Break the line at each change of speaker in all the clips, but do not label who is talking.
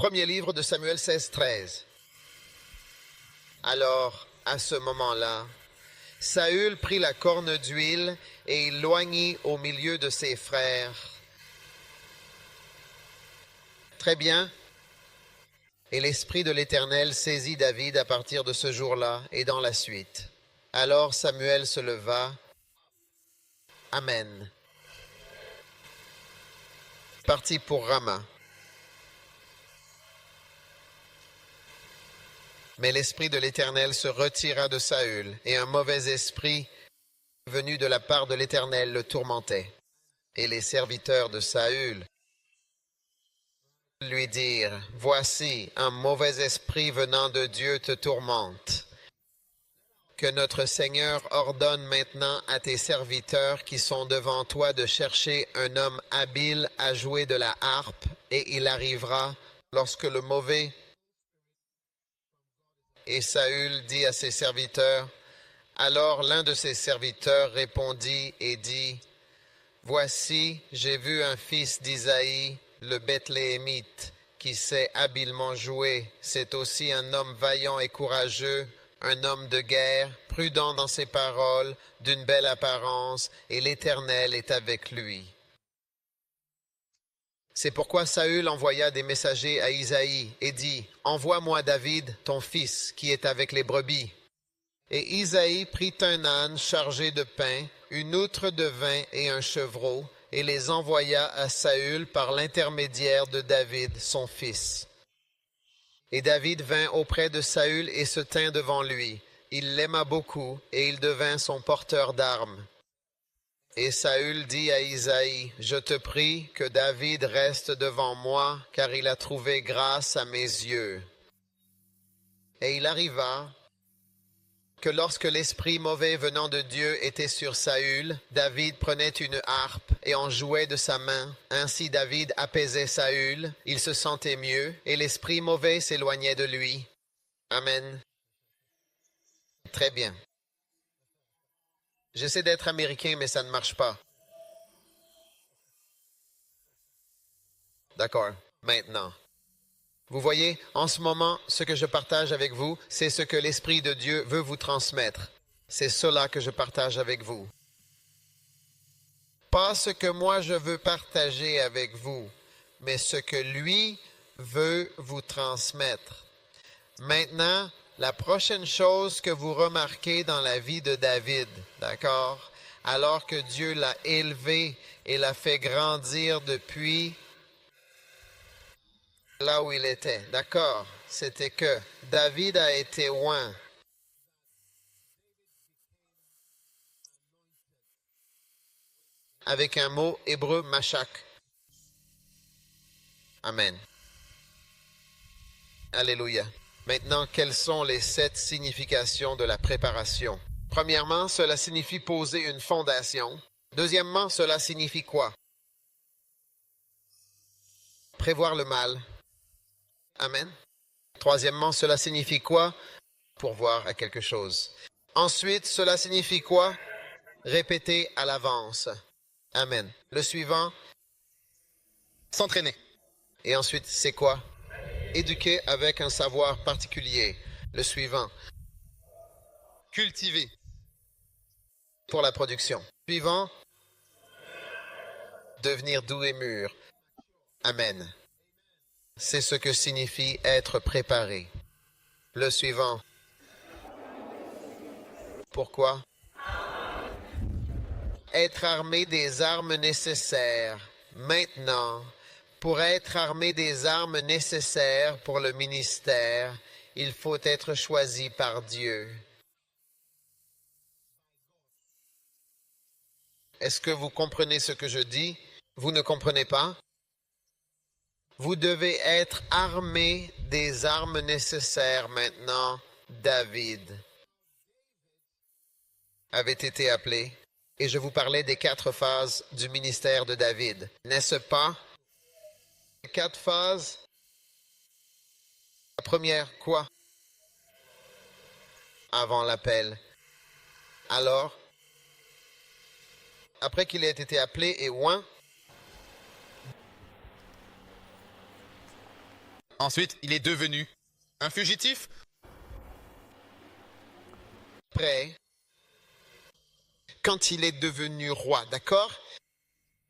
Premier livre de Samuel 16-13. Alors, à ce moment-là, Saül prit la corne d'huile et il l'oignit au milieu de ses frères. Très bien. Et l'Esprit de l'Éternel saisit David à partir de ce jour-là et dans la suite. Alors Samuel se leva. Amen. Parti pour Rama. Mais l'Esprit de l'Éternel se retira de Saül, et un mauvais esprit venu de la part de l'Éternel le tourmentait. Et les serviteurs de Saül lui dirent, « Voici, un mauvais esprit venant de Dieu te tourmente. Que notre Seigneur ordonne maintenant à tes serviteurs qui sont devant toi de chercher un homme habile à jouer de la harpe, et il arrivera, lorsque le mauvais... » Et Saül dit à ses serviteurs, alors l'un de ses serviteurs répondit et dit, « Voici, j'ai vu un fils d'Isaïe, le Bethléemite, qui sait habilement jouer. C'est aussi un homme vaillant et courageux, un homme de guerre, prudent dans ses paroles, d'une belle apparence, et l'Éternel est avec lui. » C'est pourquoi Saül envoya des messagers à Isaïe et dit, « Envoie-moi David, ton fils, qui est avec les brebis. » Et Isaïe prit un âne chargé de pain, une outre de vin et un chevreau, et les envoya à Saül par l'intermédiaire de David, son fils. Et David vint auprès de Saül et se tint devant lui. Il l'aima beaucoup, et il devint son porteur d'armes. Et Saül dit à Isaïe, « Je te prie que David reste devant moi, car il a trouvé grâce à mes yeux. » Et il arriva que lorsque l'esprit mauvais venant de Dieu était sur Saül, David prenait une harpe et en jouait de sa main. Ainsi David apaisait Saül, il se sentait mieux, et l'esprit mauvais s'éloignait de lui. Amen. Très bien. J'essaie d'être américain, mais ça ne marche pas. D'accord. Maintenant. Vous voyez, en ce moment, ce que je partage avec vous, c'est ce que l'Esprit de Dieu veut vous transmettre. C'est cela que je partage avec vous. Pas ce que moi je veux partager avec vous, mais ce que lui veut vous transmettre. Maintenant, la prochaine chose que vous remarquez dans la vie de David, d'accord, alors que Dieu l'a élevé et l'a fait grandir depuis là où il était, d'accord, c'était que David a été oint. Avec un mot hébreu, machak. Amen. Alléluia. Maintenant, quelles sont les 7 significations de la préparation? Premièrement, cela signifie poser une fondation. Deuxièmement, cela signifie quoi? Prévoir le mal. Amen. Troisièmement, cela signifie quoi? Pourvoir à quelque chose. Ensuite, cela signifie quoi? Répéter à l'avance. Amen. Le suivant, s'entraîner. Et ensuite, c'est quoi? Éduquer avec un savoir particulier. Le suivant, cultiver pour la production. Suivant, devenir doux et mûr. Amen. C'est ce que signifie être préparé. Le suivant. Pourquoi? Être armé des armes nécessaires. Maintenant, pour être armé des armes nécessaires pour le ministère, il faut être choisi par Dieu. Est-ce que vous comprenez ce que je dis? Vous ne comprenez pas? Vous devez être armé des armes nécessaires maintenant. David avait été appelé, et je vous parlais des 4 phases du ministère de David. N'est-ce pas? 4 phases. La première, quoi? Avant l'appel. Alors, après qu'il ait été appelé et oint,
Ensuite, il est devenu un fugitif.
Après, quand il est devenu roi, d'accord?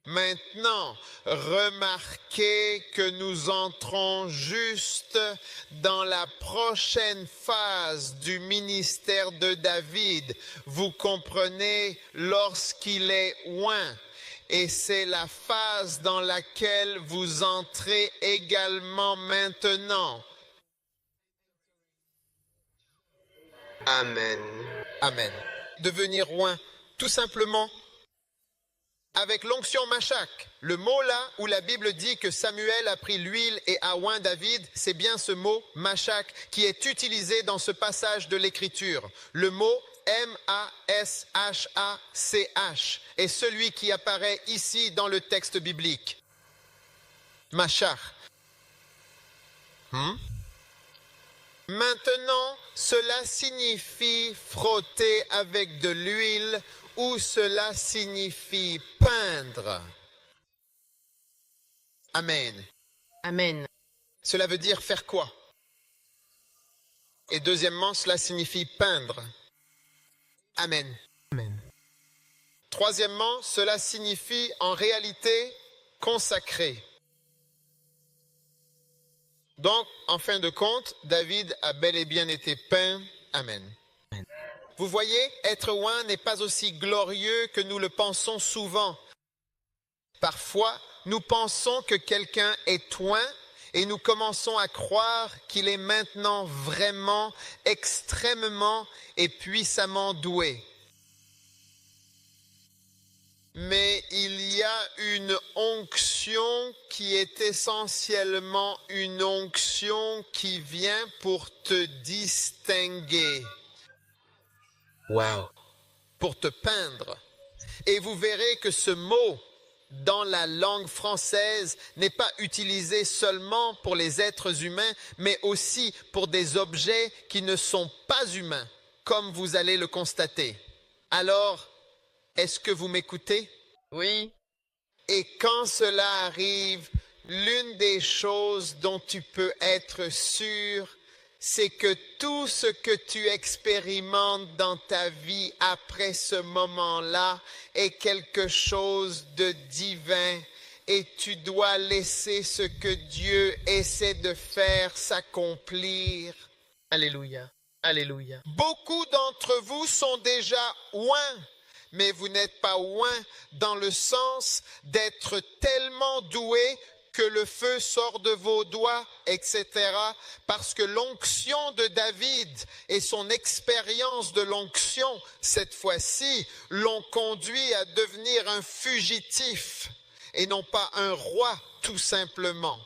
Maintenant, remarquez que nous entrons juste dans la prochaine phase du ministère de David. Vous comprenez, lorsqu'il est oint. Et c'est la phase dans laquelle vous entrez également maintenant.
Amen.
Amen. Devenir oint, tout simplement, avec l'onction Machak. Le mot là où la Bible dit que Samuel a pris l'huile et a oint David, c'est bien ce mot Machak qui est utilisé dans ce passage de l'Écriture. Le mot M-A-S-H-A-C-H est celui qui apparaît ici dans le texte biblique. Machak. Maintenant, cela signifie frotter avec de l'huile ou cela signifie peindre. Amen.
Amen.
Cela veut dire faire quoi? Et deuxièmement, cela signifie peindre. Amen.
Amen.
Troisièmement, cela signifie en réalité consacrer. Donc, en fin de compte, David a bel et bien été peint. Amen.
Amen.
Vous voyez, être oint n'est pas aussi glorieux que nous le pensons souvent. Parfois, nous pensons que quelqu'un est oint et nous commençons à croire qu'il est maintenant vraiment extrêmement et puissamment doué. Mais il y a une onction qui est essentiellement une onction qui vient pour te distinguer.
Wow.
Pour te peindre. Et vous verrez que ce mot, dans la langue française, n'est pas utilisé seulement pour les êtres humains, mais aussi pour des objets qui ne sont pas humains, comme vous allez le constater. Alors, est-ce que vous m'écoutez?
Oui.
Et quand cela arrive, l'une des choses dont tu peux être sûr, c'est que tout ce que tu expérimentes dans ta vie après ce moment-là est quelque chose de divin et tu dois laisser ce que Dieu essaie de faire s'accomplir.
Alléluia. Alléluia.
Beaucoup d'entre vous sont déjà oints, mais vous n'êtes pas oints dans le sens d'être tellement doués que le feu sort de vos doigts, etc. Parce que l'onction de David et son expérience de l'onction, cette fois-ci, l'ont conduit à devenir un fugitif et non pas un roi, tout simplement.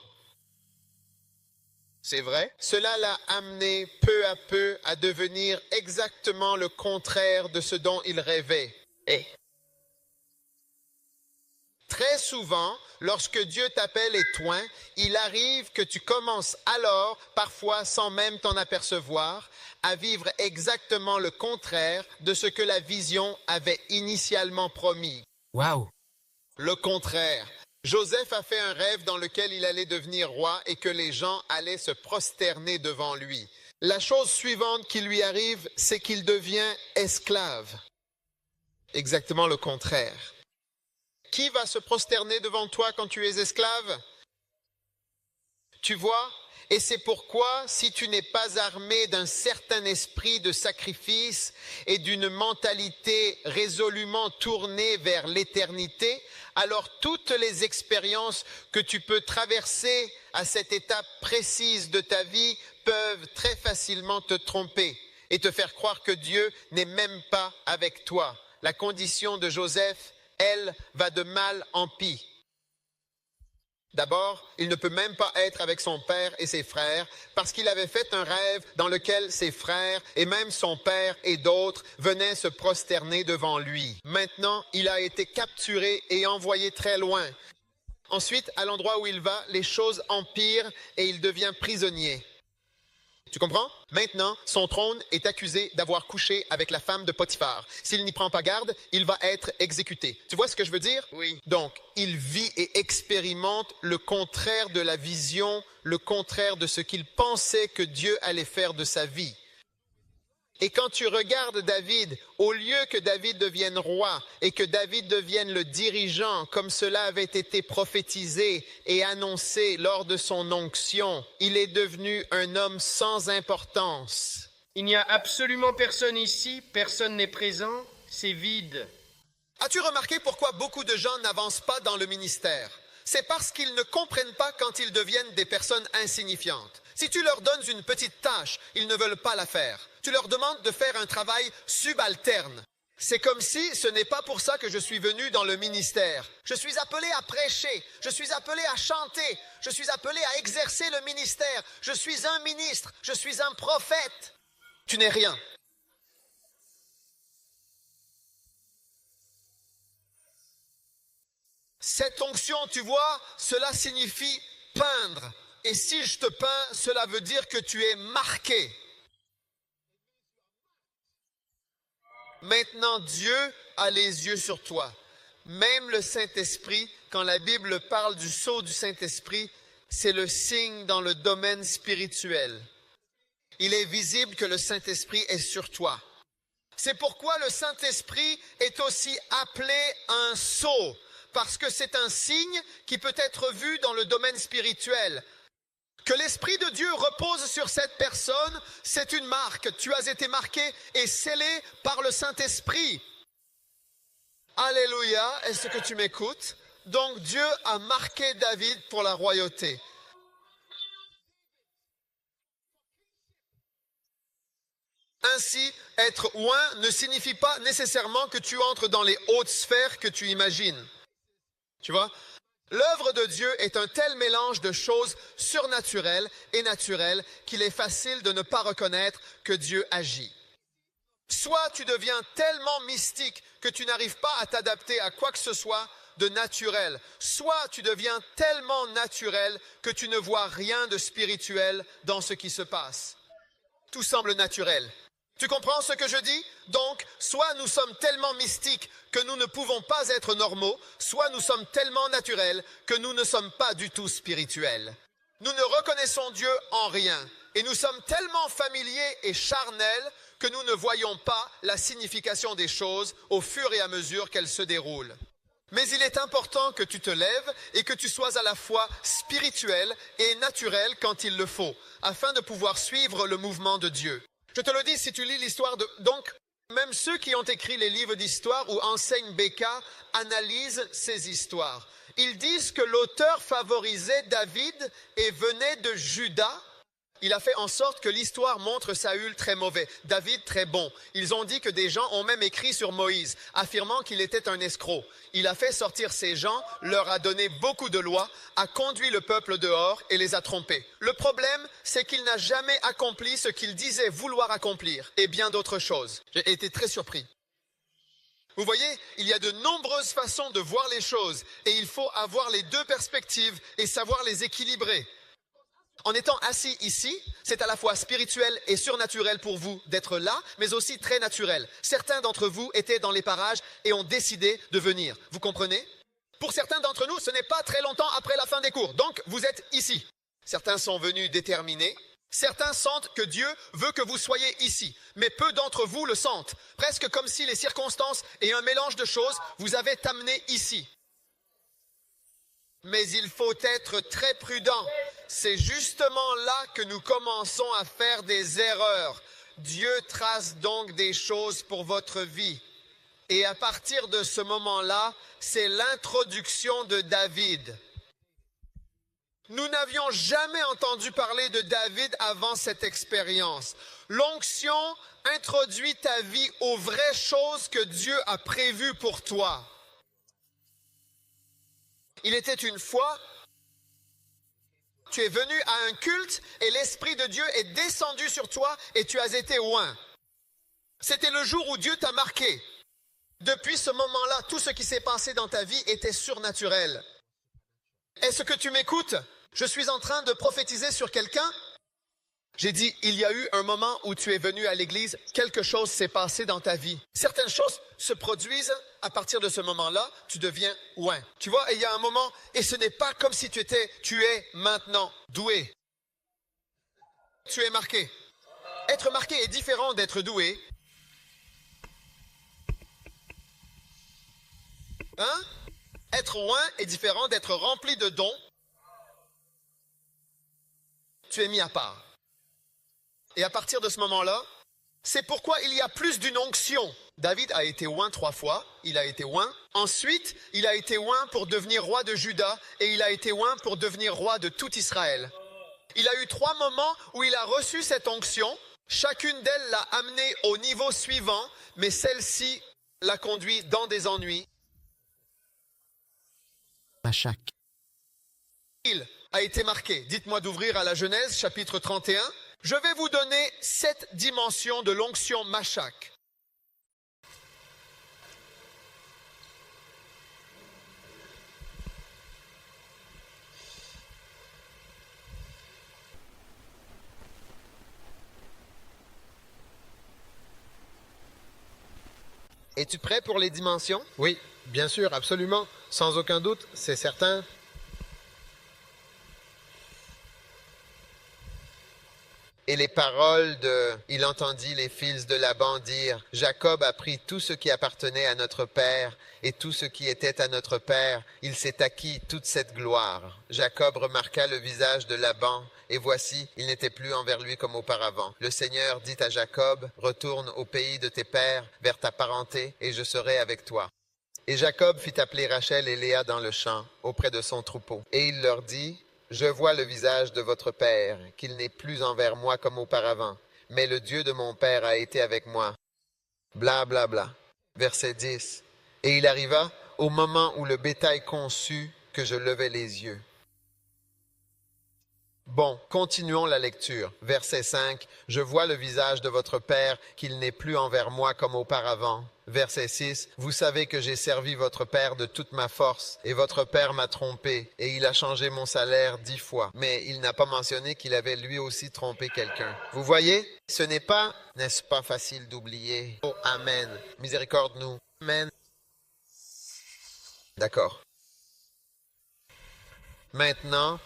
C'est vrai? Cela l'a amené peu à peu à devenir exactement le contraire de ce dont il rêvait.
Eh.
Très souvent, lorsque Dieu t'appelle et t'oint, il arrive que tu commences alors, parfois sans même t'en apercevoir, à vivre exactement le contraire de ce que la vision avait initialement promis.
Waouh.
Le contraire. Joseph a fait un rêve dans lequel il allait devenir roi et que les gens allaient se prosterner devant lui. La chose suivante qui lui arrive, c'est qu'il devient esclave. Exactement le contraire. Qui va se prosterner devant toi quand tu es esclave? Tu vois? Et c'est pourquoi, si tu n'es pas armé d'un certain esprit de sacrifice et d'une mentalité résolument tournée vers l'éternité, alors toutes les expériences que tu peux traverser à cette étape précise de ta vie peuvent très facilement te tromper et te faire croire que Dieu n'est même pas avec toi. La condition de Joseph, elle, va de mal en pis. D'abord, il ne peut même pas être avec son père et ses frères parce qu'il avait fait un rêve dans lequel ses frères et même son père et d'autres venaient se prosterner devant lui. Maintenant, il a été capturé et envoyé très loin. Ensuite, à l'endroit où il va, les choses empirent et il devient prisonnier. Tu comprends? Maintenant, son trône est accusé d'avoir couché avec la femme de Potiphar. S'il n'y prend pas garde, il va être exécuté. Tu vois ce que je veux dire?
Oui.
Donc, il vit et expérimente le contraire de la vision, le contraire de ce qu'il pensait que Dieu allait faire de sa vie. Et quand tu regardes David, au lieu que David devienne roi et que David devienne le dirigeant, comme cela avait été prophétisé et annoncé lors de son onction, il est devenu un homme sans importance.
Il n'y a absolument personne ici, personne n'est présent, c'est vide.
As-tu remarqué pourquoi beaucoup de gens n'avancent pas dans le ministère? C'est parce qu'ils ne comprennent pas quand ils deviennent des personnes insignifiantes. Si tu leur donnes une petite tâche, ils ne veulent pas la faire. Tu leur demandes de faire un travail subalterne. C'est comme si ce n'est pas pour ça que je suis venu dans le ministère. Je suis appelé à prêcher, je suis appelé à chanter, je suis appelé à exercer le ministère. Je suis un ministre, je suis un prophète. Tu n'es rien. Cette onction, tu vois, cela signifie peindre. Et si je te peins, cela veut dire que tu es marqué. Maintenant, Dieu a les yeux sur toi. Même le Saint-Esprit, quand la Bible parle du sceau du Saint-Esprit, c'est le signe dans le domaine spirituel. Il est visible que le Saint-Esprit est sur toi. C'est pourquoi le Saint-Esprit est aussi appelé un sceau, parce que c'est un signe qui peut être vu dans le domaine spirituel. Que l'Esprit de Dieu repose sur cette personne, c'est une marque. Tu as été marqué et scellé par le Saint-Esprit. Alléluia, est-ce que tu m'écoutes? Donc Dieu a marqué David pour la royauté. Ainsi, être oint ne signifie pas nécessairement que tu entres dans les hautes sphères que tu imagines. Tu vois? L'œuvre de Dieu est un tel mélange de choses surnaturelles et naturelles qu'il est facile de ne pas reconnaître que Dieu agit. Soit tu deviens tellement mystique que tu n'arrives pas à t'adapter à quoi que ce soit de naturel, soit tu deviens tellement naturel que tu ne vois rien de spirituel dans ce qui se passe. Tout semble naturel. Tu comprends ce que je dis? Donc, soit nous sommes tellement mystiques que nous ne pouvons pas être normaux, soit nous sommes tellement naturels que nous ne sommes pas du tout spirituels. Nous ne reconnaissons Dieu en rien et nous sommes tellement familiers et charnels que nous ne voyons pas la signification des choses au fur et à mesure qu'elles se déroulent. Mais il est important que tu te lèves et que tu sois à la fois spirituel et naturel quand il le faut, afin de pouvoir suivre le mouvement de Dieu. Je te le dis, si tu lis l'histoire de... Donc, même ceux qui ont écrit les livres d'histoire ou enseignent Becca analysent ces histoires. Ils disent que l'auteur favorisait David et venait de Juda. Il a fait en sorte que l'histoire montre Saül très mauvais, David très bon. Ils ont dit que des gens ont même écrit sur Moïse, affirmant qu'il était un escroc. Il a fait sortir ces gens, leur a donné beaucoup de lois, a conduit le peuple dehors et les a trompés. Le problème, c'est qu'il n'a jamais accompli ce qu'il disait vouloir accomplir, et bien d'autres choses. J'ai été très surpris. Vous voyez, il y a de nombreuses façons de voir les choses, et il faut avoir les deux perspectives et savoir les équilibrer. En étant assis ici, c'est à la fois spirituel et surnaturel pour vous d'être là, mais aussi très naturel. Certains d'entre vous étaient dans les parages et ont décidé de venir. Vous comprenez? Pour certains d'entre nous, ce n'est pas très longtemps après la fin des cours. Donc, vous êtes ici. Certains sont venus déterminés. Certains sentent que Dieu veut que vous soyez ici. Mais peu d'entre vous le sentent. Presque comme si les circonstances et un mélange de choses vous avaient amené ici. Mais il faut être très prudent. C'est justement là que nous commençons à faire des erreurs. Dieu trace donc des choses pour votre vie. Et à partir de ce moment-là, c'est l'introduction de David. Nous n'avions jamais entendu parler de David avant cette expérience. L'onction introduit ta vie aux vraies choses que Dieu a prévues pour toi. Il était une fois, tu es venu à un culte et l'Esprit de Dieu est descendu sur toi et tu as été oint. C'était le jour où Dieu t'a marqué. Depuis ce moment-là, tout ce qui s'est passé dans ta vie était surnaturel. Est-ce que tu m'écoutes? Je suis en train de prophétiser sur quelqu'un. J'ai dit, il y a eu un moment où tu es venu à l'église, quelque chose s'est passé dans ta vie. Certaines choses se produisent, à partir de ce moment-là, tu deviens ouin. Tu vois, et il y a un moment, et ce n'est pas comme si tu es maintenant doué. Tu es marqué. Être marqué est différent d'être doué. Hein? Être ouin est différent d'être rempli de dons. Tu es mis à part. Et à partir de ce moment-là, c'est pourquoi il y a plus d'une onction. David a été oint 3 fois, il a été oint. Ensuite, il a été oint pour devenir roi de Juda et il a été oint pour devenir roi de tout Israël. Il a eu 3 moments où il a reçu cette onction. Chacune d'elles l'a amené au niveau suivant, mais celle-ci l'a conduit dans des ennuis.
Machak.
Il a été marqué. Dites-moi d'ouvrir à la Genèse, chapitre 31. Je vais vous donner 7 dimensions de l'onction Machak. Es-tu prêt pour les dimensions?
Oui, bien sûr, absolument. Sans aucun doute, c'est certain.
Et les paroles de « Il entendit les fils de Laban dire « Jacob a pris tout ce qui appartenait à notre père et tout ce qui était à notre père. Il s'est acquis toute cette gloire. » Jacob remarqua le visage de Laban et voici, il n'était plus envers lui comme auparavant. Le Seigneur dit à Jacob « Retourne au pays de tes pères, vers ta parenté, et je serai avec toi. » Et Jacob fit appeler Rachel et Léa dans le champ, auprès de son troupeau. Et il leur dit « Je vois le visage de votre père, qu'il n'est plus envers moi comme auparavant, mais le Dieu de mon père a été avec moi. » Bla bla bla. Verset 10. Et il arriva au moment où le bétail conçut que je levai les yeux. Bon, continuons la lecture. Verset 5. Je vois le visage de votre père, qu'il n'est plus envers moi comme auparavant. Verset 6. Vous savez que j'ai servi votre père de toute ma force, et votre père m'a trompé, et il a changé mon salaire 10 fois. Mais il n'a pas mentionné qu'il avait lui aussi trompé quelqu'un. Vous voyez, ce n'est pas, n'est-ce pas facile d'oublier? Oh, Amen. Miséricorde-nous. Amen. D'accord. Maintenant,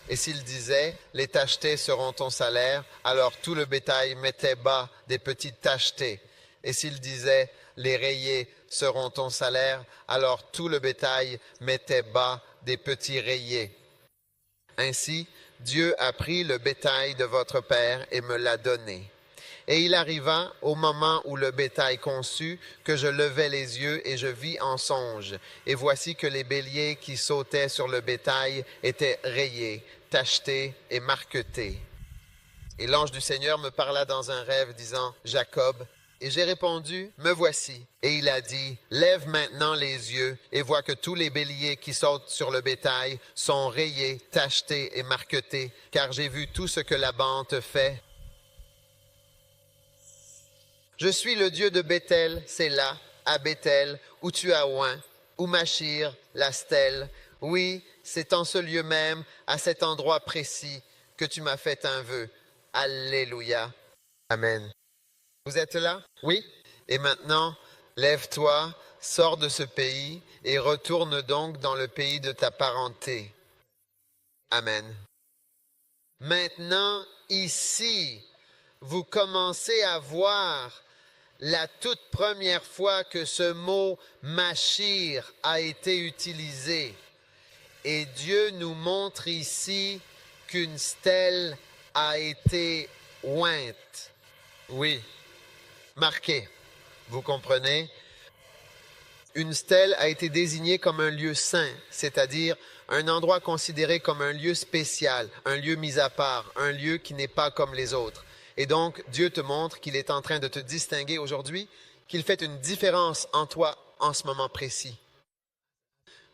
et s'il disait, les tachetés seront ton salaire, alors tout le bétail mettait bas des petites tachetés. Et s'il disait, les rayés seront ton salaire, alors tout le bétail mettait bas des petits rayés. Ainsi, Dieu a pris le bétail de votre père et me l'a donné. Et il arriva au moment où le bétail conçut que je levai les yeux et je vis en songe. Et voici que les béliers qui sautaient sur le bétail étaient rayés, tachetés et marquetés. Et l'ange du Seigneur me parla dans un rêve disant, « Jacob. » Et j'ai répondu, « Me voici. » Et il a dit, « Lève maintenant les yeux et vois que tous les béliers qui sautent sur le bétail sont rayés, tachetés et marquetés, car j'ai vu tout ce que Laban te fait. Je suis le Dieu de Béthel, c'est là, à Béthel, où tu as oint, où Machir, la stèle. Oui, c'est en ce lieu même, à cet endroit précis, que tu m'as fait un vœu. Alléluia. Amen. Vous êtes là?
Oui,
Et maintenant, lève-toi, sors de ce pays et retourne donc dans le pays de ta parenté. Amen. Maintenant, ici, vous commencez à voir la toute première fois que ce mot « machir » a été utilisé. Et Dieu nous montre ici qu'une stèle a été ointe.
oui,
Marquée. Vous comprenez? Une stèle a été désignée comme un lieu saint, c'est-à-dire un endroit considéré comme un lieu spécial, un lieu mis à part, un lieu qui n'est pas comme les autres. Et donc, Dieu te montre qu'il est en train de te distinguer aujourd'hui, qu'il fait une différence en toi en ce moment précis.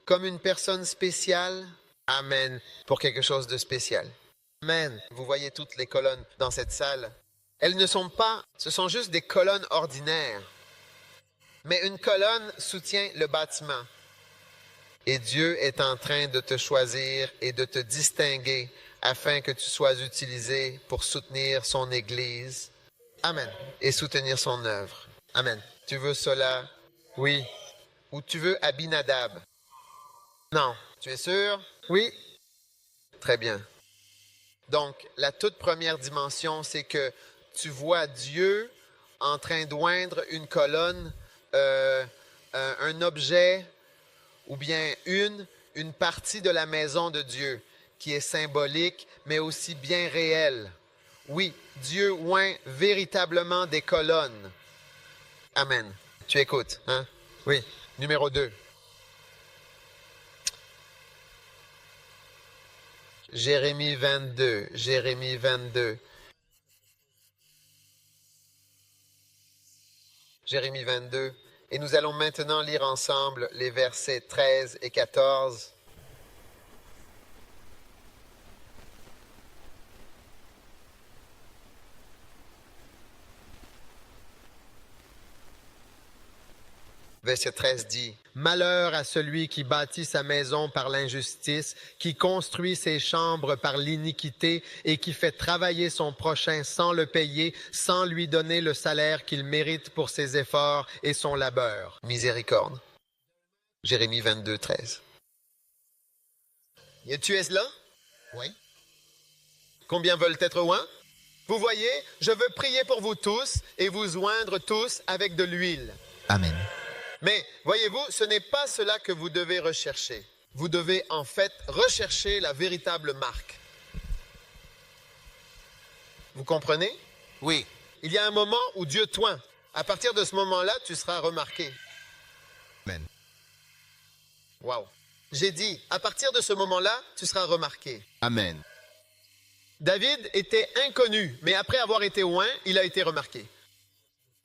Comme une personne spéciale, Amen, pour quelque chose de spécial. Amen. Vous voyez toutes les colonnes dans cette salle. Elles ne sont pas, ce sont juste des colonnes ordinaires. Mais une colonne soutient le bâtiment. Et Dieu est en train de te choisir et de te distinguer afin que tu sois utilisé pour soutenir son Église.
Amen.
Et soutenir son œuvre.
Amen.
Tu veux cela?
Oui.
Ou tu veux Abinadab?
Non.
Tu es sûr?
Oui.
Très bien. Donc, la toute première dimension, c'est que tu vois Dieu en train d'oindre une colonne, un objet ou bien une partie de la maison de Dieu qui est symbolique, mais aussi bien réelle. Oui, Dieu oint véritablement des colonnes. Amen. Tu écoutes, hein?
Oui.
Numéro 2. Jérémie 22. Jérémie 22. Jérémie 22. Et nous allons maintenant lire ensemble les versets 13 et 14. Verset 13 dit, «
Malheur à celui qui bâtit sa maison par l'injustice, qui construit ses chambres par l'iniquité et qui fait travailler son prochain sans le payer, sans lui donner le salaire qu'il mérite pour ses efforts et son labeur. »
miséricorde. Jérémie 22, 13. Tu es là?
Oui.
Combien veulent être oints? Vous voyez, je veux prier pour vous tous et vous oindre tous avec de l'huile.
Amen.
Mais voyez-vous, ce n'est pas cela que vous devez rechercher. Vous devez en fait rechercher la véritable marque. Vous comprenez?
Oui.
Il y a un moment où Dieu t'oint. À partir de ce moment-là, tu seras remarqué.
Amen.
Wow. J'ai dit, à partir de ce moment-là, tu seras remarqué.
Amen.
David était inconnu, mais après avoir été oint, il a été remarqué.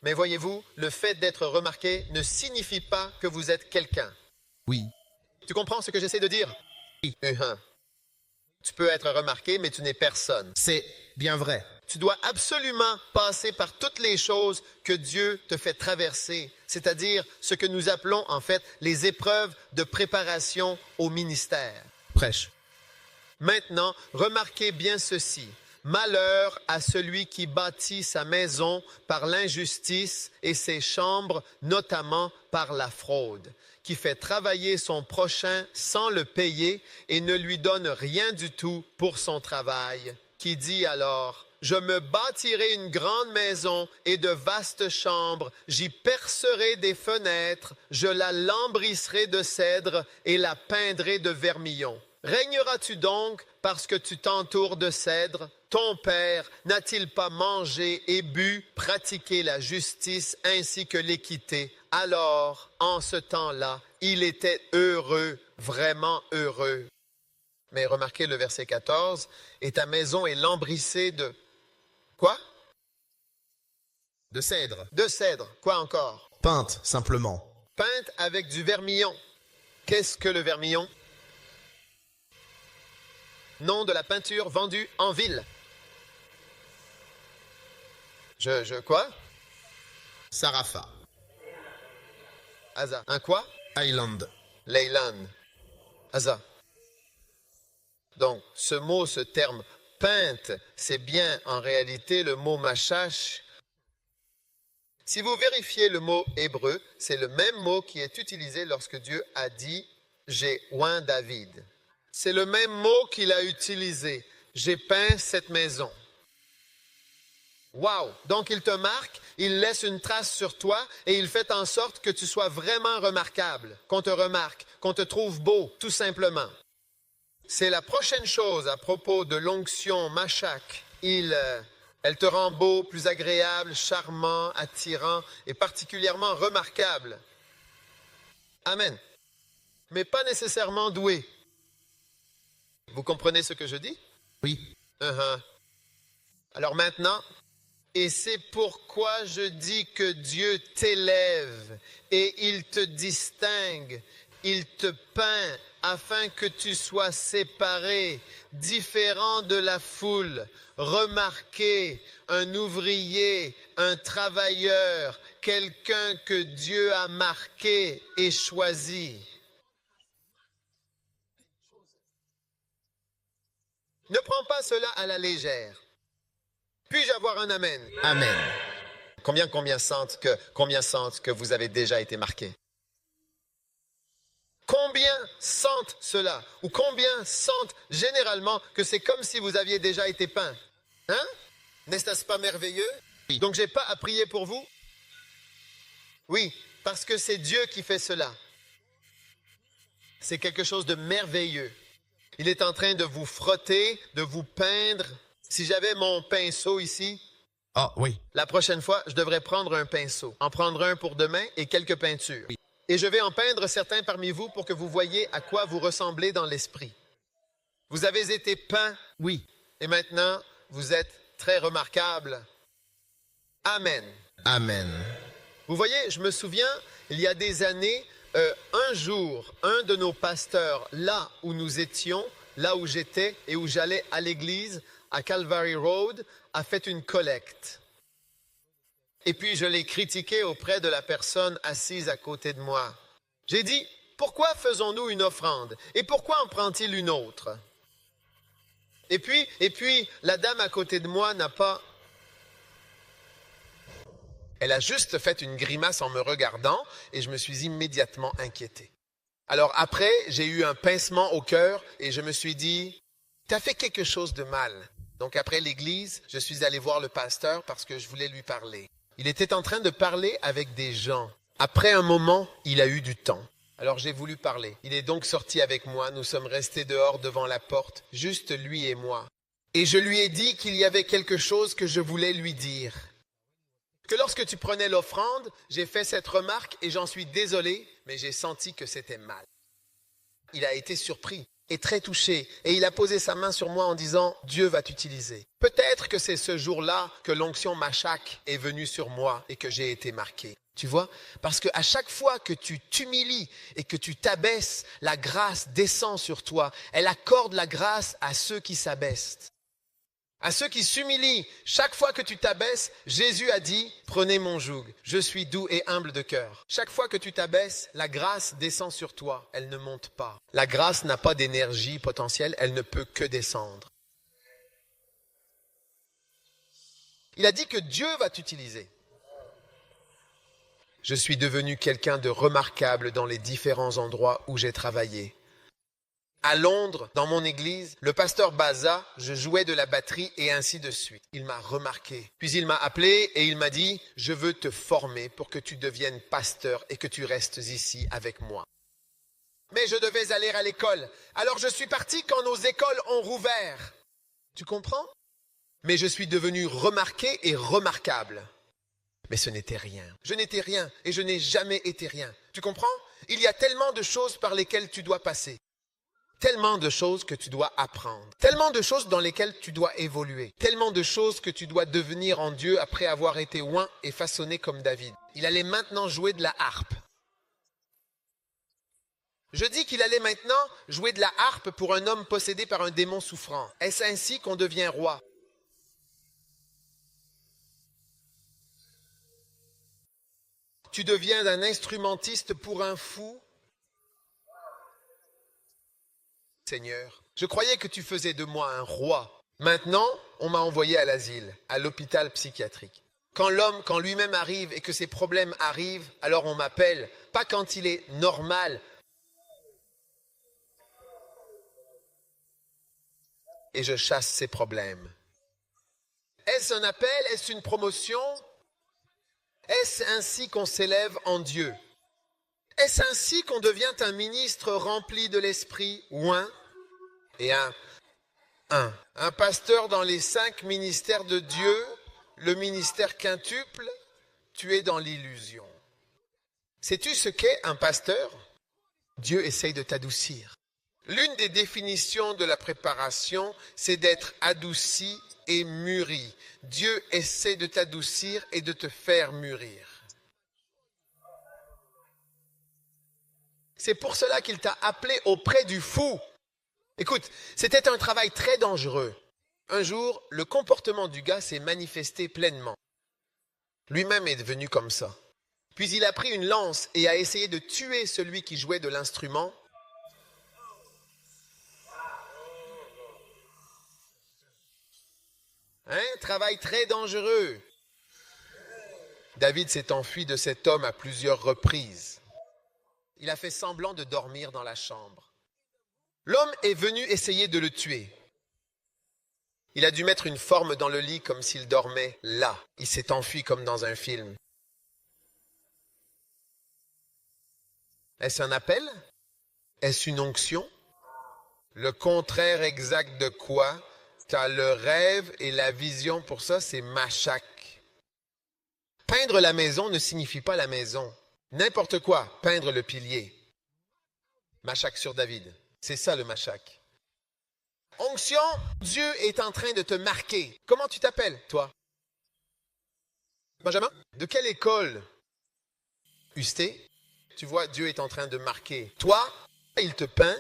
Mais voyez-vous, le fait d'être remarqué ne signifie pas que vous êtes quelqu'un.
Oui.
Tu comprends ce que j'essaie de dire? Oui. Tu peux être remarqué, mais tu n'es personne.
C'est bien vrai.
Tu dois absolument passer par toutes les choses que Dieu te fait traverser, c'est-à-dire ce que nous appelons en fait les épreuves de préparation au ministère.
Prêche.
Maintenant, remarquez bien ceci. Malheur à celui qui bâtit sa maison par l'injustice et ses chambres, notamment par la fraude, qui fait travailler son prochain sans le payer et ne lui donne rien du tout pour son travail, qui dit alors, « Je me bâtirai une grande maison et de vastes chambres, j'y percerai des fenêtres, je la lambrisserai de cèdre et la peindrai de vermillon. Régneras-tu donc parce que tu t'entoures de cèdre? Ton père n'a-t-il pas mangé et bu, pratiqué la justice ainsi que l'équité? Alors, en ce temps-là, il était heureux, vraiment heureux. » Mais remarquez le verset 14, « Et ta maison est lambrissée de... » Quoi?
De cèdre.
De cèdre. Quoi encore?
Peinte, simplement.
Peinte avec du vermillon. Qu'est-ce que le vermillon? Nom de la peinture vendue en ville. Quoi?
Sarafa.
Asa. Un quoi?
Island.
Leyland. Asa. Donc, ce terme peinte, c'est bien en réalité le mot machash. Si vous vérifiez le mot hébreu, c'est le même mot qui est utilisé lorsque Dieu a dit « J'ai oint David ». C'est le même mot qu'il a utilisé. « J'ai peint cette maison ». Wow! Donc il te marque, il laisse une trace sur toi et il fait en sorte que tu sois vraiment remarquable, qu'on te remarque, qu'on te trouve beau, tout simplement. C'est la prochaine chose à propos de l'onction Machak. Elle te rend beau, plus agréable, charmant, attirant et particulièrement remarquable. Amen. Mais pas nécessairement doué. Vous comprenez ce que je dis?
Oui.
Alors maintenant, et c'est pourquoi je dis que Dieu t'élève et il te distingue, il te peint afin que tu sois séparé, différent de la foule, remarqué, un ouvrier, un travailleur, quelqu'un que Dieu a marqué et choisi. Ne prends pas cela à la légère. Puis-je avoir un amen?
Amen.
Combien sentent que vous avez déjà été marqués? Combien sentent cela? Ou combien sentent généralement que c'est comme si vous aviez déjà été peint? Hein? N'est-ce pas merveilleux?
Oui.
Donc, je n'ai pas à prier pour vous? Oui, parce que c'est Dieu qui fait cela. C'est quelque chose de merveilleux. Il est en train de vous frotter, de vous peindre. Si j'avais mon pinceau ici,
Ah, oui.
la prochaine fois, je devrais prendre un pinceau, en prendre un pour demain et quelques peintures.
Oui.
Et je vais en peindre certains parmi vous pour que vous voyiez à quoi vous ressemblez dans l'esprit. Vous avez été peint,
Oui.
et maintenant, vous êtes très remarquable. Amen.
Amen.
Vous voyez, je me souviens, il y a des années, un jour, un de nos pasteurs, là où nous étions, là où j'étais et où j'allais à l'église, à Calvary Road, a fait une collecte. Et puis je l'ai critiqué auprès de la personne assise à côté de moi. J'ai dit, pourquoi faisons-nous une offrande? Et pourquoi en prend-il une autre? Et puis, la dame à côté de moi n'a pas... Elle a juste fait une grimace en me regardant et je me suis immédiatement inquiété. Alors après, j'ai eu un pincement au cœur et je me suis dit, tu as fait quelque chose de mal. Donc après l'église, je suis allé voir le pasteur parce que je voulais lui parler. Il était en train de parler avec des gens. Après un moment, il a eu du temps. Alors j'ai voulu parler. Il est donc sorti avec moi. Nous sommes restés dehors devant la porte, juste lui et moi. Et je lui ai dit qu'il y avait quelque chose que je voulais lui dire. Que lorsque tu prenais l'offrande, j'ai fait cette remarque et j'en suis désolé, mais j'ai senti que c'était mal. Il a été surpris et très touché et il a posé sa main sur moi en disant « Dieu va t'utiliser ». Peut-être que c'est ce jour-là que l'onction Machak est venue sur moi et que j'ai été marqué. Tu vois? Parce qu'à chaque fois que tu t'humilies et que tu t'abaisses, la grâce descend sur toi. Elle accorde la grâce à ceux qui s'abaissent. À ceux qui s'humilient, chaque fois que tu t'abaisses, Jésus a dit, prenez mon joug, je suis doux et humble de cœur. Chaque fois que tu t'abaisses, la grâce descend sur toi, elle ne monte pas. La grâce n'a pas d'énergie potentielle, elle ne peut que descendre. Il a dit que Dieu va t'utiliser. Je suis devenu quelqu'un de remarquable dans les différents endroits où j'ai travaillé. À Londres, dans mon église, le pasteur Baza, je jouais de la batterie et ainsi de suite. Il m'a remarqué. Puis il m'a appelé et il m'a dit, je veux te former pour que tu deviennes pasteur et que tu restes ici avec moi. Mais je devais aller à l'école. Alors je suis parti quand nos écoles ont rouvert. Tu comprends? Mais je suis devenu remarqué et remarquable. Mais ce n'était rien. Je n'étais rien et je n'ai jamais été rien. Tu comprends? Il y a tellement de choses par lesquelles tu dois passer. Tellement de choses que tu dois apprendre. Tellement de choses dans lesquelles tu dois évoluer. Tellement de choses que tu dois devenir en Dieu après avoir été oint et façonné comme David. Il allait maintenant jouer de la harpe. Je dis qu'il allait maintenant jouer de la harpe pour un homme possédé par un démon souffrant. Est-ce ainsi qu'on devient roi? Tu deviens un instrumentiste pour un fou? Seigneur, je croyais que tu faisais de moi un roi. Maintenant, on m'a envoyé à l'asile, à l'hôpital psychiatrique. Quand l'homme, quand lui-même arrive et que ses problèmes arrivent, alors on m'appelle, pas quand il est normal. Et je chasse ses problèmes. Est-ce un appel? Est-ce une promotion? Est-ce ainsi qu'on s'élève en Dieu? Est-ce ainsi qu'on devient un ministre rempli de l'esprit oint et un pasteur dans les 5 ministères de Dieu, le ministère quintuple? Tu es dans l'illusion. Sais-tu ce qu'est un pasteur? Dieu essaye de t'adoucir. L'une des définitions de la préparation, c'est d'être adouci et mûri. Dieu essaie de t'adoucir et de te faire mûrir. C'est pour cela qu'il t'a appelé auprès du fou. Écoute, c'était un travail très dangereux. Un jour, le comportement du gars s'est manifesté pleinement. Lui-même est devenu comme ça. Puis il a pris une lance et a essayé de tuer celui qui jouait de l'instrument. Travail très dangereux. David s'est enfui de cet homme à plusieurs reprises. Il a fait semblant de dormir dans la chambre. L'homme est venu essayer de le tuer. Il a dû mettre une forme dans le lit comme s'il dormait là. Il s'est enfui comme dans un film. Est-ce un appel? Est-ce une onction? Le contraire exact de quoi? Car le rêve et la vision pour ça, c'est machak. Peindre la maison ne signifie pas la maison. N'importe quoi, peindre le pilier. Machak sur David. C'est ça le machak. Onction, Dieu est en train de te marquer. Comment tu t'appelles, toi? Benjamin? De quelle école? Usté? Tu vois, Dieu est en train de marquer. Toi, il te peint.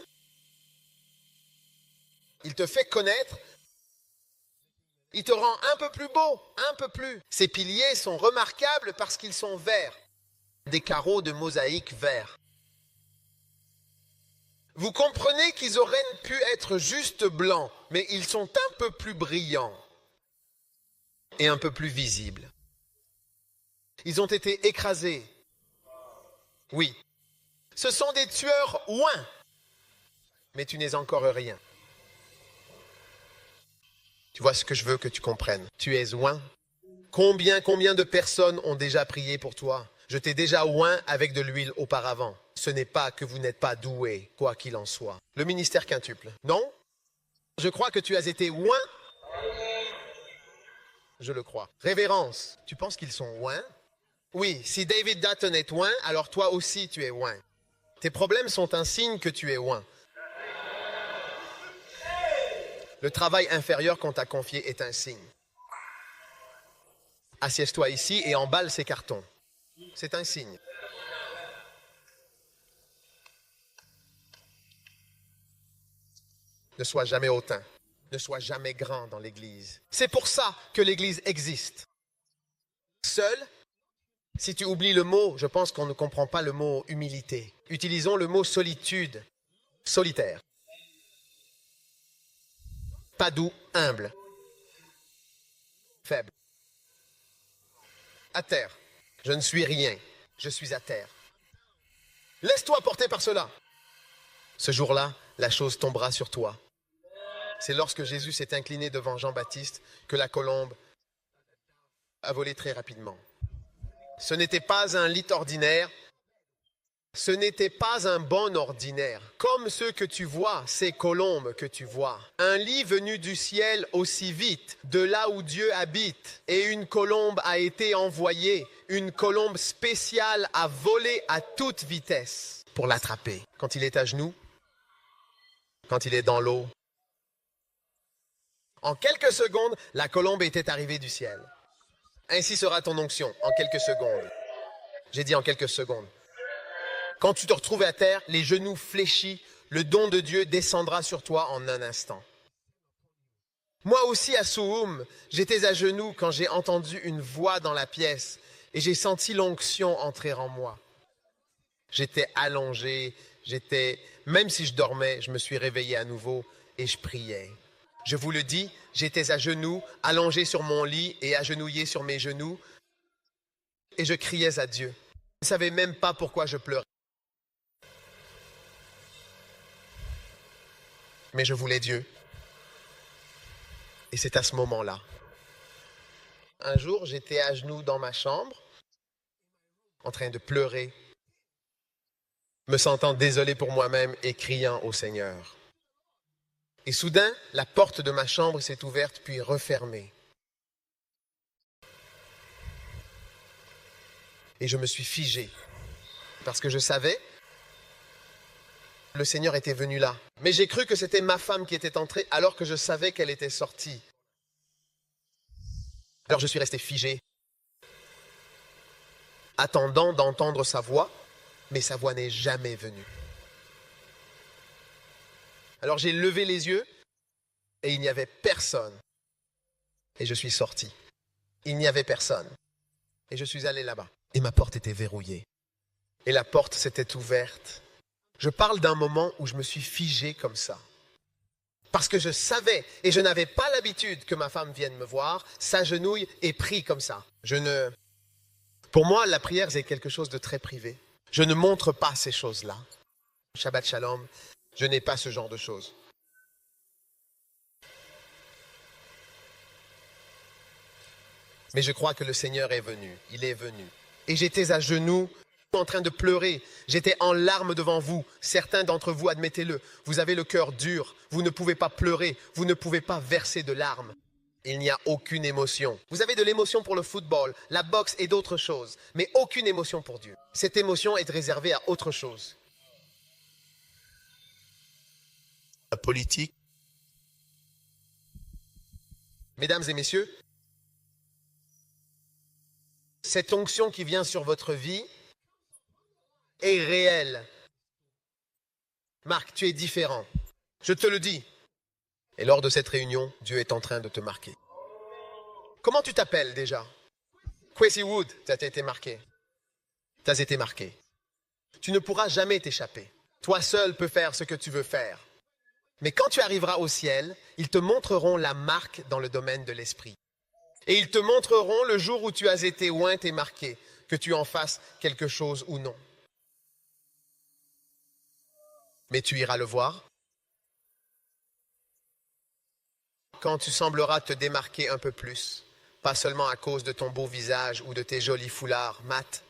Il te fait connaître. Il te rend un peu plus beau, un peu plus. Ces piliers sont remarquables parce qu'ils sont verts. Des carreaux de mosaïque verts. Vous comprenez qu'ils auraient pu être juste blancs, mais ils sont un peu plus brillants et un peu plus visibles. Ils ont été écrasés. Oui, ce sont des tueurs ouins, mais tu n'es encore rien. Tu vois ce que je veux que tu comprennes. Tu es oint. Combien de personnes ont déjà prié pour toi? Je t'ai déjà oint avec de l'huile auparavant. Ce n'est pas que vous n'êtes pas doué, quoi qu'il en soit. Le ministère quintuple. Non? Je crois que tu as été oint. Je le crois. Révérence. Tu penses qu'ils sont oints? Oui, si David Dutton est oint, alors toi aussi tu es oint. Tes problèmes sont un signe que tu es oint. Le travail inférieur qu'on t'a confié est un signe. Assieds-toi ici et emballe ces cartons. C'est un signe. Ne sois jamais hautain. Ne sois jamais grand dans l'Église. C'est pour ça que l'Église existe. Seul, si tu oublies le mot, je pense qu'on ne comprend pas le mot humilité. Utilisons le mot solitude, solitaire. Pas doux, humble. Faible. À terre. Je ne suis rien. Je suis à terre. Laisse-toi porter par cela. Ce jour-là, la chose tombera sur toi. C'est lorsque Jésus s'est incliné devant Jean-Baptiste que la colombe a volé très rapidement. Ce n'était pas un lit ordinaire. Ce n'était pas un bon ordinaire, comme ceux que tu vois, ces colombes que tu vois. Un lit venu du ciel aussi vite, de là où Dieu habite. Et une colombe a été envoyée, une colombe spéciale a volé à toute vitesse pour l'attraper. Quand il est à genoux, quand il est dans l'eau. En quelques secondes, la colombe était arrivée du ciel. Ainsi sera ton onction, en quelques secondes. J'ai dit en quelques secondes. Quand tu te retrouves à terre, les genoux fléchis, le don de Dieu descendra sur toi en un instant. Moi aussi à Suhum, j'étais à genoux quand j'ai entendu une voix dans la pièce et j'ai senti l'onction entrer en moi. J'étais allongé, même si je dormais, je me suis réveillé à nouveau et je priais. Je vous le dis, j'étais à genoux, allongé sur mon lit et agenouillé sur mes genoux et je criais à Dieu. Je ne savais même pas pourquoi je pleurais. Mais je voulais Dieu. Et c'est à ce moment-là. Un jour, j'étais à genoux dans ma chambre, en train de pleurer, me sentant désolé pour moi-même et criant au Seigneur. Et soudain, la porte de ma chambre s'est ouverte puis refermée. Et je me suis figé, parce que je savais le Seigneur était venu là. Mais j'ai cru que c'était ma femme qui était entrée alors que je savais qu'elle était sortie. Alors je suis resté figé, attendant d'entendre sa voix, mais sa voix n'est jamais venue. Alors j'ai levé les yeux et il n'y avait personne. Et je suis sorti. Il n'y avait personne. Et je suis allé là-bas. Et ma porte était verrouillée. Et la porte s'était ouverte. Je parle d'un moment où je me suis figé comme ça. Parce que je savais et je n'avais pas l'habitude que ma femme vienne me voir, s'agenouille et prie comme ça. Pour moi, la prière, c'est quelque chose de très privé. Je ne montre pas ces choses-là. Shabbat Shalom, je n'ai pas ce genre de choses. Mais je crois que le Seigneur est venu. Il est venu. Et j'étais à genoux, en train de pleurer. J'étais en larmes devant vous. Certains d'entre vous, admettez-le, vous avez le cœur dur. Vous ne pouvez pas pleurer. Vous ne pouvez pas verser de larmes. Il n'y a aucune émotion. Vous avez de l'émotion pour le football, la boxe et d'autres choses, mais aucune émotion pour Dieu. Cette émotion est réservée à autre chose. La politique. Mesdames et messieurs, cette onction qui vient sur votre vie est réelle. Marc, tu es différent. Je te le dis. Et lors de cette réunion, Dieu est en train de te marquer. Comment tu t'appelles déjà? Kwesi Wood, tu as été marqué. Tu as été marqué. Tu ne pourras jamais t'échapper. Toi seul peux faire ce que tu veux faire. Mais quand tu arriveras au ciel, ils te montreront la marque dans le domaine de l'esprit. Et ils te montreront le jour où tu as été oint et marqué, que tu en fasses quelque chose ou non. Mais tu iras le voir. Quand tu sembleras te démarquer un peu plus, pas seulement à cause de ton beau visage ou de tes jolis foulards mat,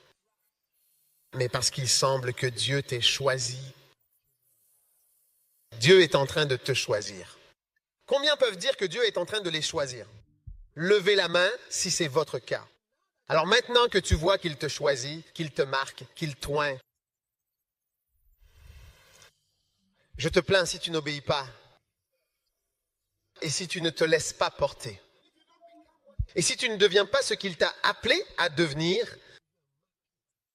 mais parce qu'il semble que Dieu t'ait choisi. Dieu est en train de te choisir. Combien peuvent dire que Dieu est en train de les choisir? Levez la main si c'est votre cas. Alors maintenant que tu vois qu'il te choisit, qu'il te marque, qu'il t'oint, je te plains si tu n'obéis pas. Et si tu ne te laisses pas porter, et si tu ne deviens pas ce qu'il t'a appelé à devenir,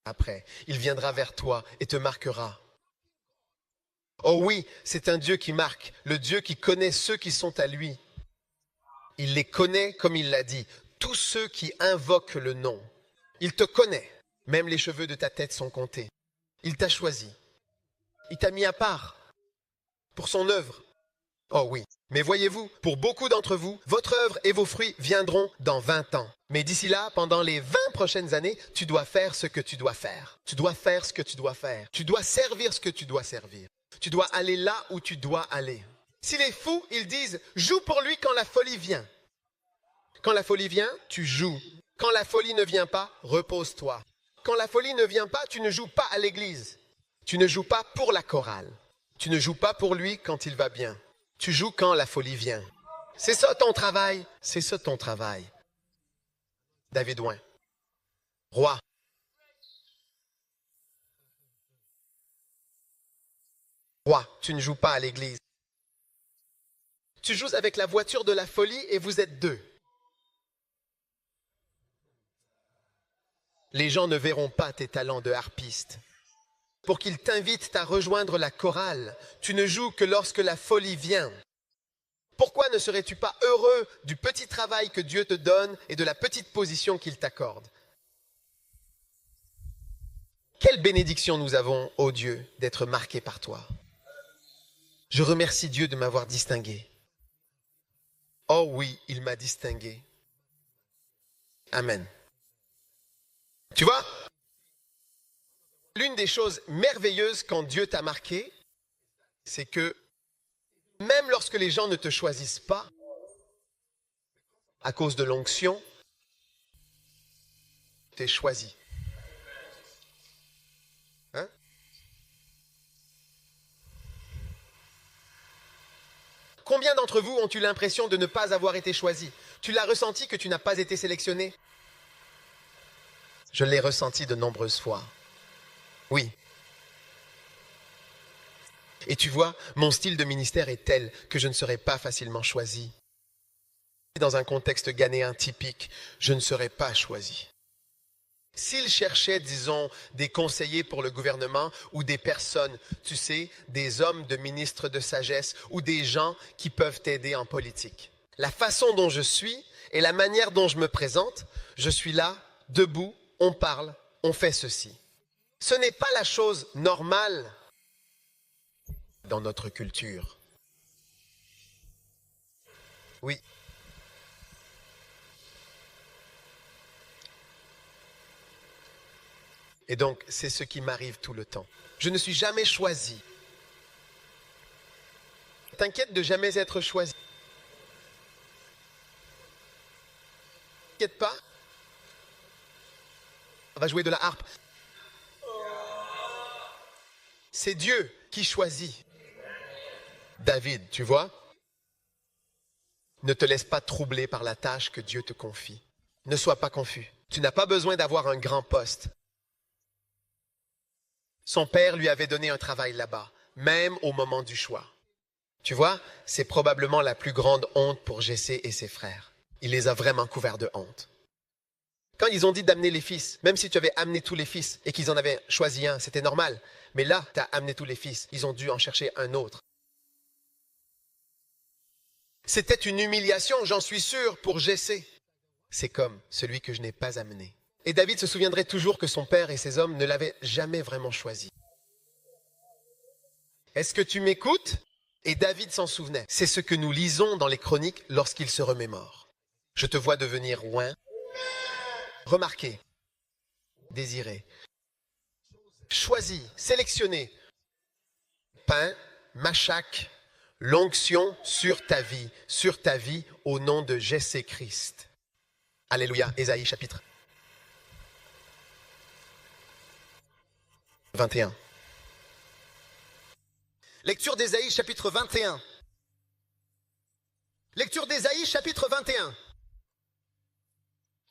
après, il viendra vers toi et te marquera. Oh oui, c'est un Dieu qui marque, le Dieu qui connaît ceux qui sont à lui. Il les connaît comme il l'a dit, tous ceux qui invoquent le nom. Il te connaît, même les cheveux de ta tête sont comptés. Il t'a choisi, il t'a mis à part pour son œuvre. Oh oui. Mais voyez-vous, pour beaucoup d'entre vous, votre œuvre et vos fruits viendront dans 20 ans. Mais d'ici là, pendant les 20 prochaines années, tu dois faire ce que tu dois faire. Tu dois faire ce que tu dois faire. Tu dois servir ce que tu dois servir. Tu dois aller là où tu dois aller. Si les fous, ils disent « joue pour lui quand la folie vient ». Quand la folie vient, tu joues. Quand la folie ne vient pas, repose-toi. Quand la folie ne vient pas, tu ne joues pas à l'église. Tu ne joues pas pour la chorale. Tu ne joues pas pour lui quand il va bien. Tu joues quand la folie vient. C'est ça ton travail. C'est ça ton travail. David Oin. Roi. Roi, tu ne joues pas à l'église. Tu joues avec la voiture de la folie et vous êtes deux. Les gens ne verront pas tes talents de harpiste. Pour qu'ils t'invitent à rejoindre la chorale, tu ne joues que lorsque la folie vient. Pourquoi ne serais-tu pas heureux du petit travail que Dieu te donne et de la petite position qu'il t'accorde? Quelle bénédiction nous avons, ô Dieu, d'être marqués par toi. Je remercie Dieu de m'avoir distingué. Oh oui, il m'a distingué. Amen. Tu vois, l'une des choses merveilleuses quand Dieu t'a marqué, c'est que même lorsque les gens ne te choisissent pas, à cause de l'onction, tu es choisi. Hein? Combien d'entre vous ont eu l'impression de ne pas avoir été choisis? Tu l'as ressenti que tu n'as pas été sélectionné? Je l'ai ressenti de nombreuses fois. Oui. Et tu vois, mon style de ministère est tel que je ne serai pas facilement choisi. Dans un contexte ghanéen typique, je ne serai pas choisi. S'ils cherchaient, disons, des conseillers pour le gouvernement ou des personnes, tu sais, des hommes de ministres de sagesse ou des gens qui peuvent t'aider en politique. La façon dont je suis et la manière dont je me présente, je suis là, debout, on parle, on fait ceci. Ce n'est pas la chose normale dans notre culture. Oui. Et donc, c'est ce qui m'arrive tout le temps. Je ne suis jamais choisi. T'inquiète de jamais être choisi. T'inquiète pas. On va jouer de la harpe. C'est Dieu qui choisit. David, tu vois? Ne te laisse pas troubler par la tâche que Dieu te confie. Ne sois pas confus. Tu n'as pas besoin d'avoir un grand poste. Son père lui avait donné un travail là-bas, même au moment du choix. Tu vois, c'est probablement la plus grande honte pour Jessé et ses frères. Il les a vraiment couverts de honte. Quand ils ont dit d'amener les fils, même si tu avais amené tous les fils et qu'ils en avaient choisi un, c'était normal. Mais là, tu as amené tous les fils, ils ont dû en chercher un autre. C'était une humiliation, j'en suis sûr, pour Jessé. C'est comme celui que je n'ai pas amené. Et David se souviendrait toujours que son père et ses hommes ne l'avaient jamais vraiment choisi. Est-ce que tu m'écoutes? Et David s'en souvenait. C'est ce que nous lisons dans les chroniques lorsqu'il se remémore. Je te vois devenir oint, remarqué, désiré, choisi, sélectionné, peint, machaque, l'onction sur ta vie au nom de Jésus-Christ. Alléluia. Ésaïe chapitre 21. Lecture d'Ésaïe chapitre 21. Lecture d'Ésaïe chapitre 21.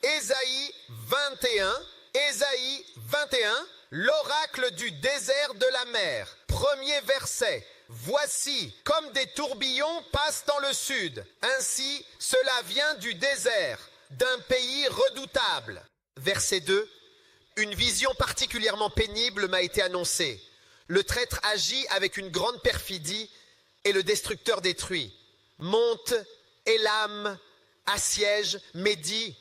Ésaïe 21. Ésaïe 21. L'oracle du désert de la mer. Premier verset. Voici, comme des tourbillons passent dans le sud. Ainsi, cela vient du désert, d'un pays redoutable. Verset 2. Une vision particulièrement pénible m'a été annoncée. Le traître agit avec une grande perfidie et le destructeur détruit. Monte, Élam, assiège, médit.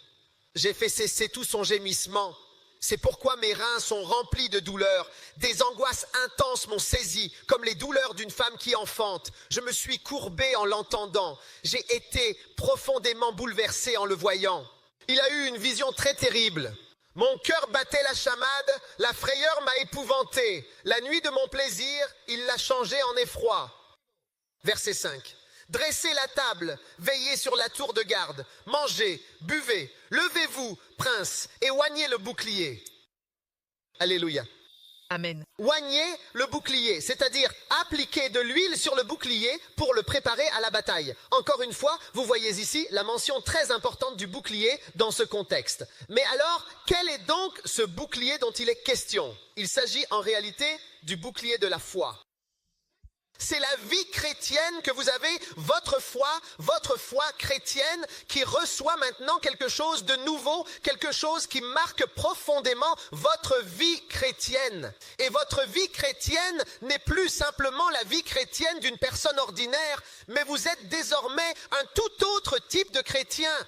J'ai fait cesser tout son gémissement. C'est pourquoi mes reins sont remplis de douleur. Des angoisses intenses m'ont saisi, comme les douleurs d'une femme qui enfante. Je me suis courbé en l'entendant. J'ai été profondément bouleversé en le voyant. Il a eu une vision très terrible. Mon cœur battait la chamade, la frayeur m'a épouvanté. La nuit de mon plaisir, il l'a changé en effroi. Verset 5. Dressez la table, veillez sur la tour de garde, mangez, buvez, levez-vous, prince, et oignez le bouclier. Alléluia.
Amen.
Oignez le bouclier, c'est-à-dire appliquez de l'huile sur le bouclier pour le préparer à la bataille. Encore une fois, vous voyez ici la mention très importante du bouclier dans ce contexte. Mais alors, quel est donc ce bouclier dont il est question? Il s'agit en réalité du bouclier de la foi. C'est la vie chrétienne que vous avez, votre foi chrétienne qui reçoit maintenant quelque chose de nouveau, quelque chose qui marque profondément votre vie chrétienne. Et votre vie chrétienne n'est plus simplement la vie chrétienne d'une personne ordinaire, mais vous êtes désormais un tout autre type de chrétien.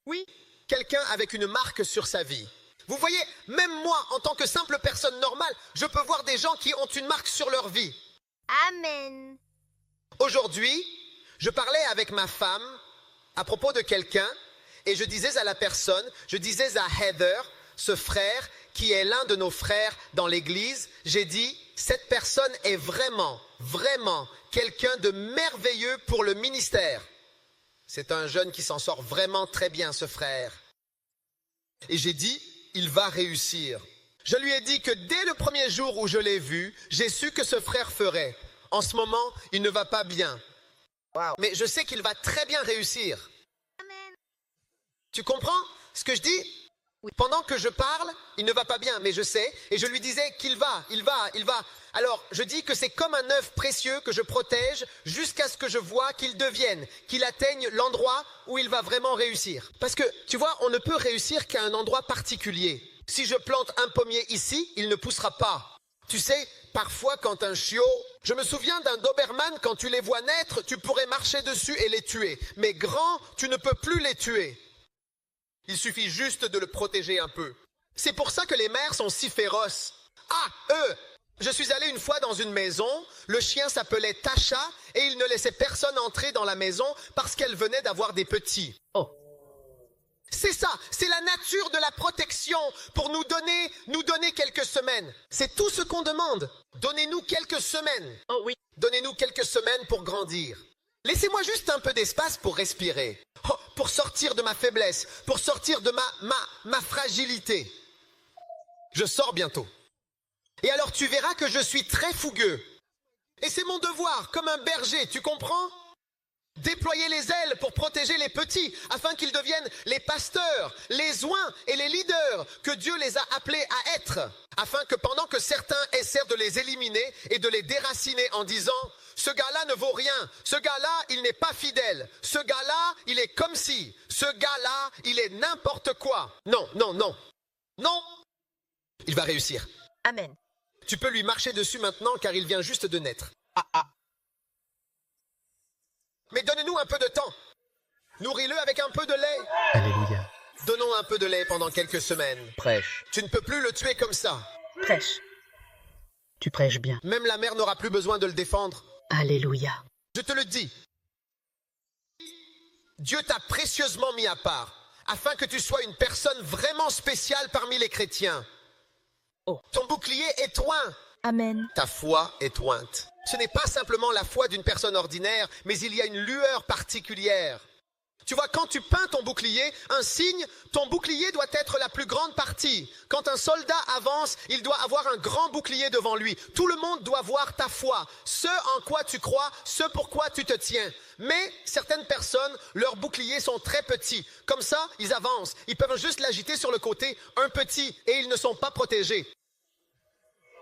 Oui, quelqu'un avec une marque sur sa vie. Vous voyez, même moi, en tant que simple personne normale, je peux voir des gens qui ont une marque sur leur vie.
Amen.
Aujourd'hui, je parlais avec ma femme à propos de quelqu'un et je disais à la personne, je disais à Heather, ce frère qui est l'un de nos frères dans l'église, j'ai dit, cette personne est vraiment quelqu'un de merveilleux pour le ministère. C'est un jeune qui s'en sort vraiment très bien, ce frère. Et j'ai dit, il va réussir. Je lui ai dit que dès le premier jour où je l'ai vu, j'ai su que ce frère ferait. En ce moment, il ne va pas bien. Wow. Mais je sais qu'il va très bien réussir.
Amen.
Tu comprends ce que je dis? Oui. Pendant que je parle, il ne va pas bien, mais je sais. Et je lui disais qu'il va. Alors, je dis que c'est comme un œuf précieux que je protège jusqu'à ce que je vois qu'il devienne, qu'il atteigne l'endroit où il va vraiment réussir. Parce que, tu vois, on ne peut réussir qu'à un endroit particulier. Si je plante un pommier ici, il ne poussera pas. Tu sais, parfois quand un chiot... Je me souviens d'un Doberman, quand tu les vois naître, tu pourrais marcher dessus et les tuer. Mais grands, tu ne peux plus les tuer. Il suffit juste de le protéger un peu. C'est pour ça que les mères sont si féroces. Ah, eux,
Je suis allé une fois dans une maison, le chien s'appelait Tasha et il ne laissait personne entrer dans la maison parce qu'elle venait d'avoir des petits.
Oh.
C'est ça, c'est la nature de la protection pour nous donner quelques semaines. C'est tout ce qu'on demande. Donnez-nous quelques semaines.
Oh oui.
Donnez-nous quelques semaines pour grandir. Laissez-moi juste un peu d'espace pour respirer, pour sortir de ma faiblesse, pour sortir de ma fragilité. Je sors bientôt. Et alors tu verras que je suis très fougueux. Et c'est mon devoir, comme un berger, tu comprends? Déployer les ailes pour protéger les petits, afin qu'ils deviennent les pasteurs, les oins et les leaders que Dieu les a appelés à être. Afin que pendant que certains essaient de les éliminer et de les déraciner en disant « Ce gars-là ne vaut rien, ce gars-là, il n'est pas fidèle, ce gars-là, il est comme si, ce gars-là, il est n'importe quoi. » Non, non, non, non, il va réussir.
Amen.
Tu peux lui marcher dessus maintenant car il vient juste de naître. Mais donnez-nous un peu de temps. Nourris-le avec un peu de lait.
Alléluia.
Donnons un peu de lait pendant quelques semaines.
Prêche.
Tu ne peux plus le tuer comme ça.
Prêche. Tu prêches bien.
Même la mère n'aura plus besoin de le défendre.
Alléluia.
Je te le dis. Dieu t'a précieusement mis à part afin que tu sois une personne vraiment spéciale parmi les chrétiens.
Oh.
Ton bouclier est oint.
Amen.
Ta foi est ointe. Ce n'est pas simplement la foi d'une personne ordinaire, mais il y a une lueur particulière. Tu vois, quand tu peins ton bouclier, un signe, ton bouclier doit être la plus grande partie. Quand un soldat avance, il doit avoir un grand bouclier devant lui. Tout le monde doit voir ta foi, ce en quoi tu crois, ce pourquoi tu te tiens. Mais certaines personnes, leurs boucliers sont très petits. Comme ça, ils avancent. Ils peuvent juste l'agiter sur le côté, un petit, et ils ne sont pas protégés.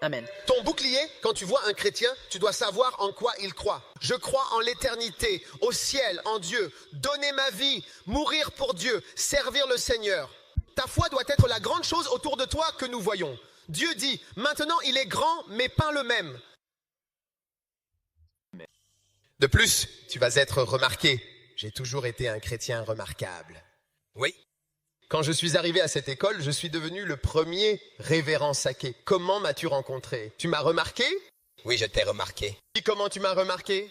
Amen.
Ton bouclier, quand tu vois un chrétien, tu dois savoir en quoi il croit. Je crois en l'éternité, au ciel, en Dieu. Donner ma vie, mourir pour Dieu, servir le Seigneur. Ta foi doit être la grande chose autour de toi que nous voyons. Dieu dit, maintenant il est grand, mais pas le même. De plus, tu vas être remarqué. J'ai toujours été un chrétien remarquable. Oui. Quand je suis arrivé à cette école, je suis devenu le premier révérend Saké. Comment m'as-tu rencontré? Tu m'as remarqué?
Oui, je t'ai remarqué.
Et comment tu m'as remarqué?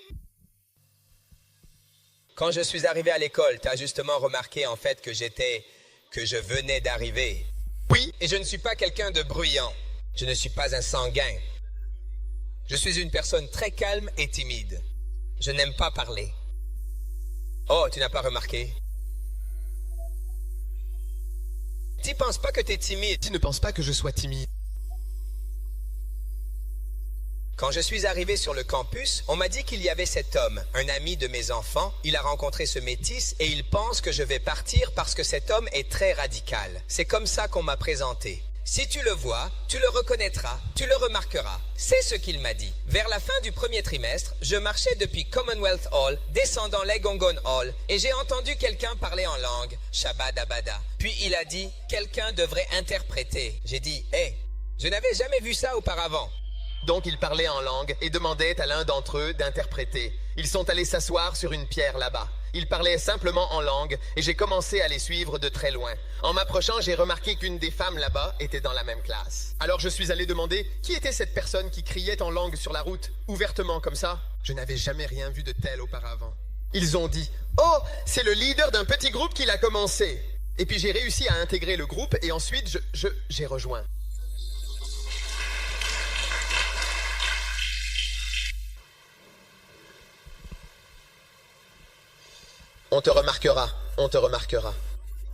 Quand je suis arrivé à l'école, t'as justement remarqué en fait que je venais d'arriver.
Oui.
Et je ne suis pas quelqu'un de bruyant. Je ne suis pas un sanguin. Je suis une personne très calme et timide. Je n'aime pas parler. Oh, tu n'as pas remarqué? Tu penses pas que tu es timide?
Tu ne penses pas que je sois timide?
Quand je suis arrivé sur le campus, on m'a dit qu'il y avait cet homme, un ami de mes enfants. Il a rencontré ce métis et il pense que je vais partir parce que cet homme est très radical. C'est comme ça qu'on m'a présenté. Si tu le vois, tu le reconnaîtras, tu le remarqueras. C'est ce qu'il m'a dit. Vers la fin du premier trimestre, je marchais depuis Commonwealth Hall, descendant Legongon Hall, et j'ai entendu quelqu'un parler en langue, Shabadabada. Puis il a dit, quelqu'un devrait interpréter. J'ai dit, hé, je n'avais jamais vu ça auparavant.
Donc ils parlaient en langue et demandaient à l'un d'entre eux d'interpréter. Ils sont allés s'asseoir sur une pierre là-bas. Ils parlaient simplement en langue et j'ai commencé à les suivre de très loin. En m'approchant, j'ai remarqué qu'une des femmes là-bas était dans la même classe. Alors je suis allé demander qui était cette personne qui criait en langue sur la route, ouvertement comme ça. Je n'avais jamais rien vu de tel auparavant. Ils ont dit « Oh, c'est le leader d'un petit groupe qui l'a commencé !» Et puis j'ai réussi à intégrer le groupe et ensuite j'ai rejoint. On te remarquera, on te remarquera.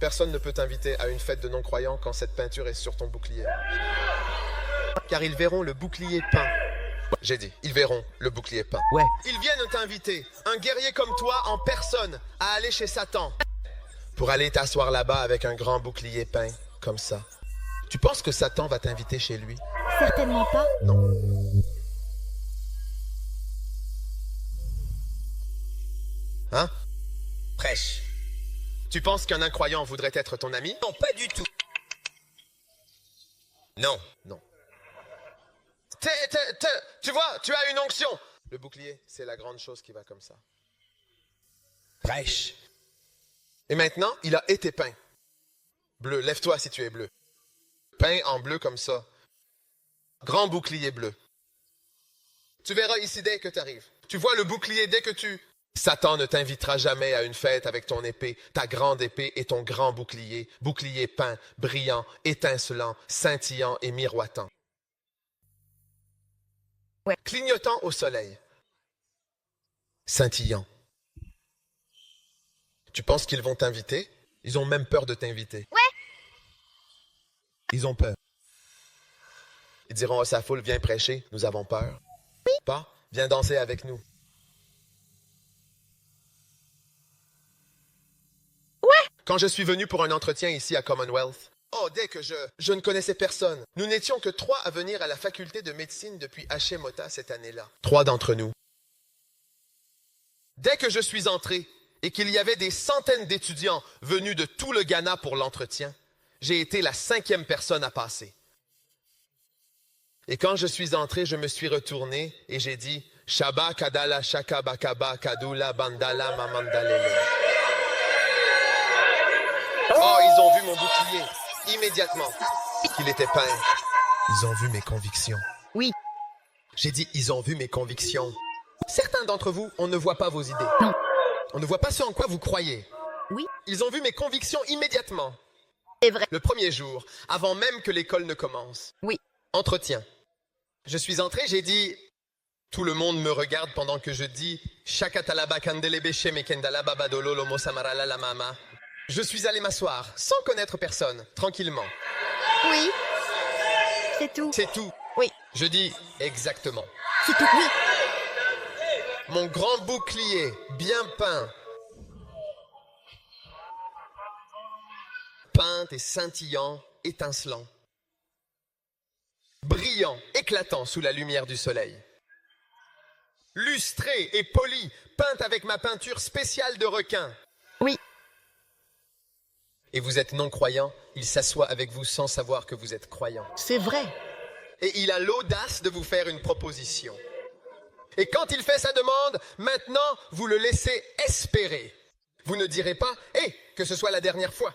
Personne ne peut t'inviter à une fête de non-croyants quand cette peinture est sur ton bouclier. Car ils verront le bouclier peint. J'ai dit, ils verront le bouclier peint.
Ouais.
Ils viennent t'inviter, un guerrier comme toi en personne, à aller chez Satan. Pour aller t'asseoir là-bas avec un grand bouclier peint, comme ça. Tu penses que Satan va t'inviter chez lui?
Certainement pas.
Non. Hein?
Prêche.
Tu penses qu'un incroyant voudrait être ton ami?
Non, pas du tout. Non.
Non. Tu vois, tu as une onction. Le bouclier, c'est la grande chose qui va comme ça.
Prêche.
Et maintenant, il a été peint. Bleu, lève-toi si tu es bleu. Peint en bleu comme ça. Grand bouclier bleu.
Tu verras ici dès que tu arrives. Tu vois le bouclier dès que tu... Satan ne t'invitera jamais à une fête avec ton épée, ta grande épée et ton grand bouclier, bouclier peint, brillant, étincelant, scintillant et miroitant.
Ouais.
Clignotant au soleil. Scintillant. Tu penses qu'ils vont t'inviter? Ils ont même peur de t'inviter.
Ouais.
Ils ont peur. Ils diront, oh, sa foule, viens prêcher, nous avons peur.
Oui.
Pas, viens danser avec nous.
Ouais.
Quand je suis venu pour un entretien ici à Commonwealth, dès que je ne connaissais personne. Nous n'étions que 3 à venir à la faculté de médecine depuis Hashemota cette année-là. 3 d'entre nous. Dès que je suis entré et qu'il y avait des centaines d'étudiants venus de tout le Ghana pour l'entretien, j'ai été la 5e personne à passer. Et quand je suis entré, je me suis retourné et j'ai dit « Shaba kadala shaka bakaba kadula bandala mamandalele ». Oh, ils ont vu mon bouclier, immédiatement, qu'il était peint. Ils ont vu mes convictions.
Oui.
J'ai dit, ils ont vu mes convictions. Certains d'entre vous, on ne voit pas vos idées.
Non.
On ne voit pas ce en quoi vous croyez.
Oui.
Ils ont vu mes convictions immédiatement.
C'est vrai.
Le premier jour, avant même que l'école ne commence.
Oui.
Entretien. Je suis entré, j'ai dit... Tout le monde me regarde pendant que je dis « Shakatalaba kandelebe shemekendala babadolo lomo samarala la mama ». Je suis allé m'asseoir, sans connaître personne, tranquillement.
Oui. C'est tout.
C'est tout.
Oui.
Je dis exactement.
C'est tout. Oui.
Mon grand bouclier, bien peint. Peint et scintillant, étincelant. Brillant, éclatant sous la lumière du soleil. Lustré et poli, peint avec ma peinture spéciale de requin.
Oui.
Et vous êtes non-croyant, il s'assoit avec vous sans savoir que vous êtes croyant.
C'est vrai.
Et il a l'audace de vous faire une proposition. Et quand il fait sa demande, maintenant, vous le laissez espérer. Vous ne direz pas, que ce soit la dernière fois.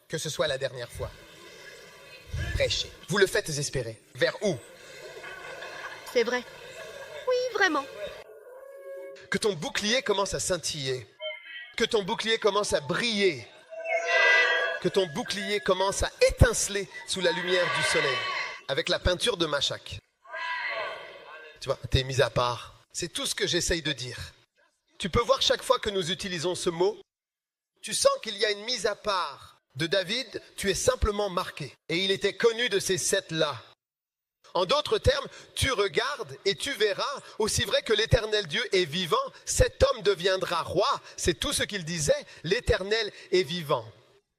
Que ce soit la dernière fois. Prêchez. Vous le faites espérer. Vers où?
C'est vrai. Oui, vraiment.
Que ton bouclier commence à scintiller. Que ton bouclier commence à briller. Que ton bouclier commence à étinceler sous la lumière du soleil. Avec la peinture de Machak. Tu vois, t'es mis à part. C'est tout ce que j'essaye de dire. Tu peux voir chaque fois que nous utilisons ce mot, tu sens qu'il y a une mise à part. De David, tu es simplement marqué. Et il était connu de ces 7-là. En d'autres termes, tu regardes et tu verras, aussi vrai que l'Éternel Dieu est vivant, cet homme deviendra roi. C'est tout ce qu'il disait, l'Éternel est vivant.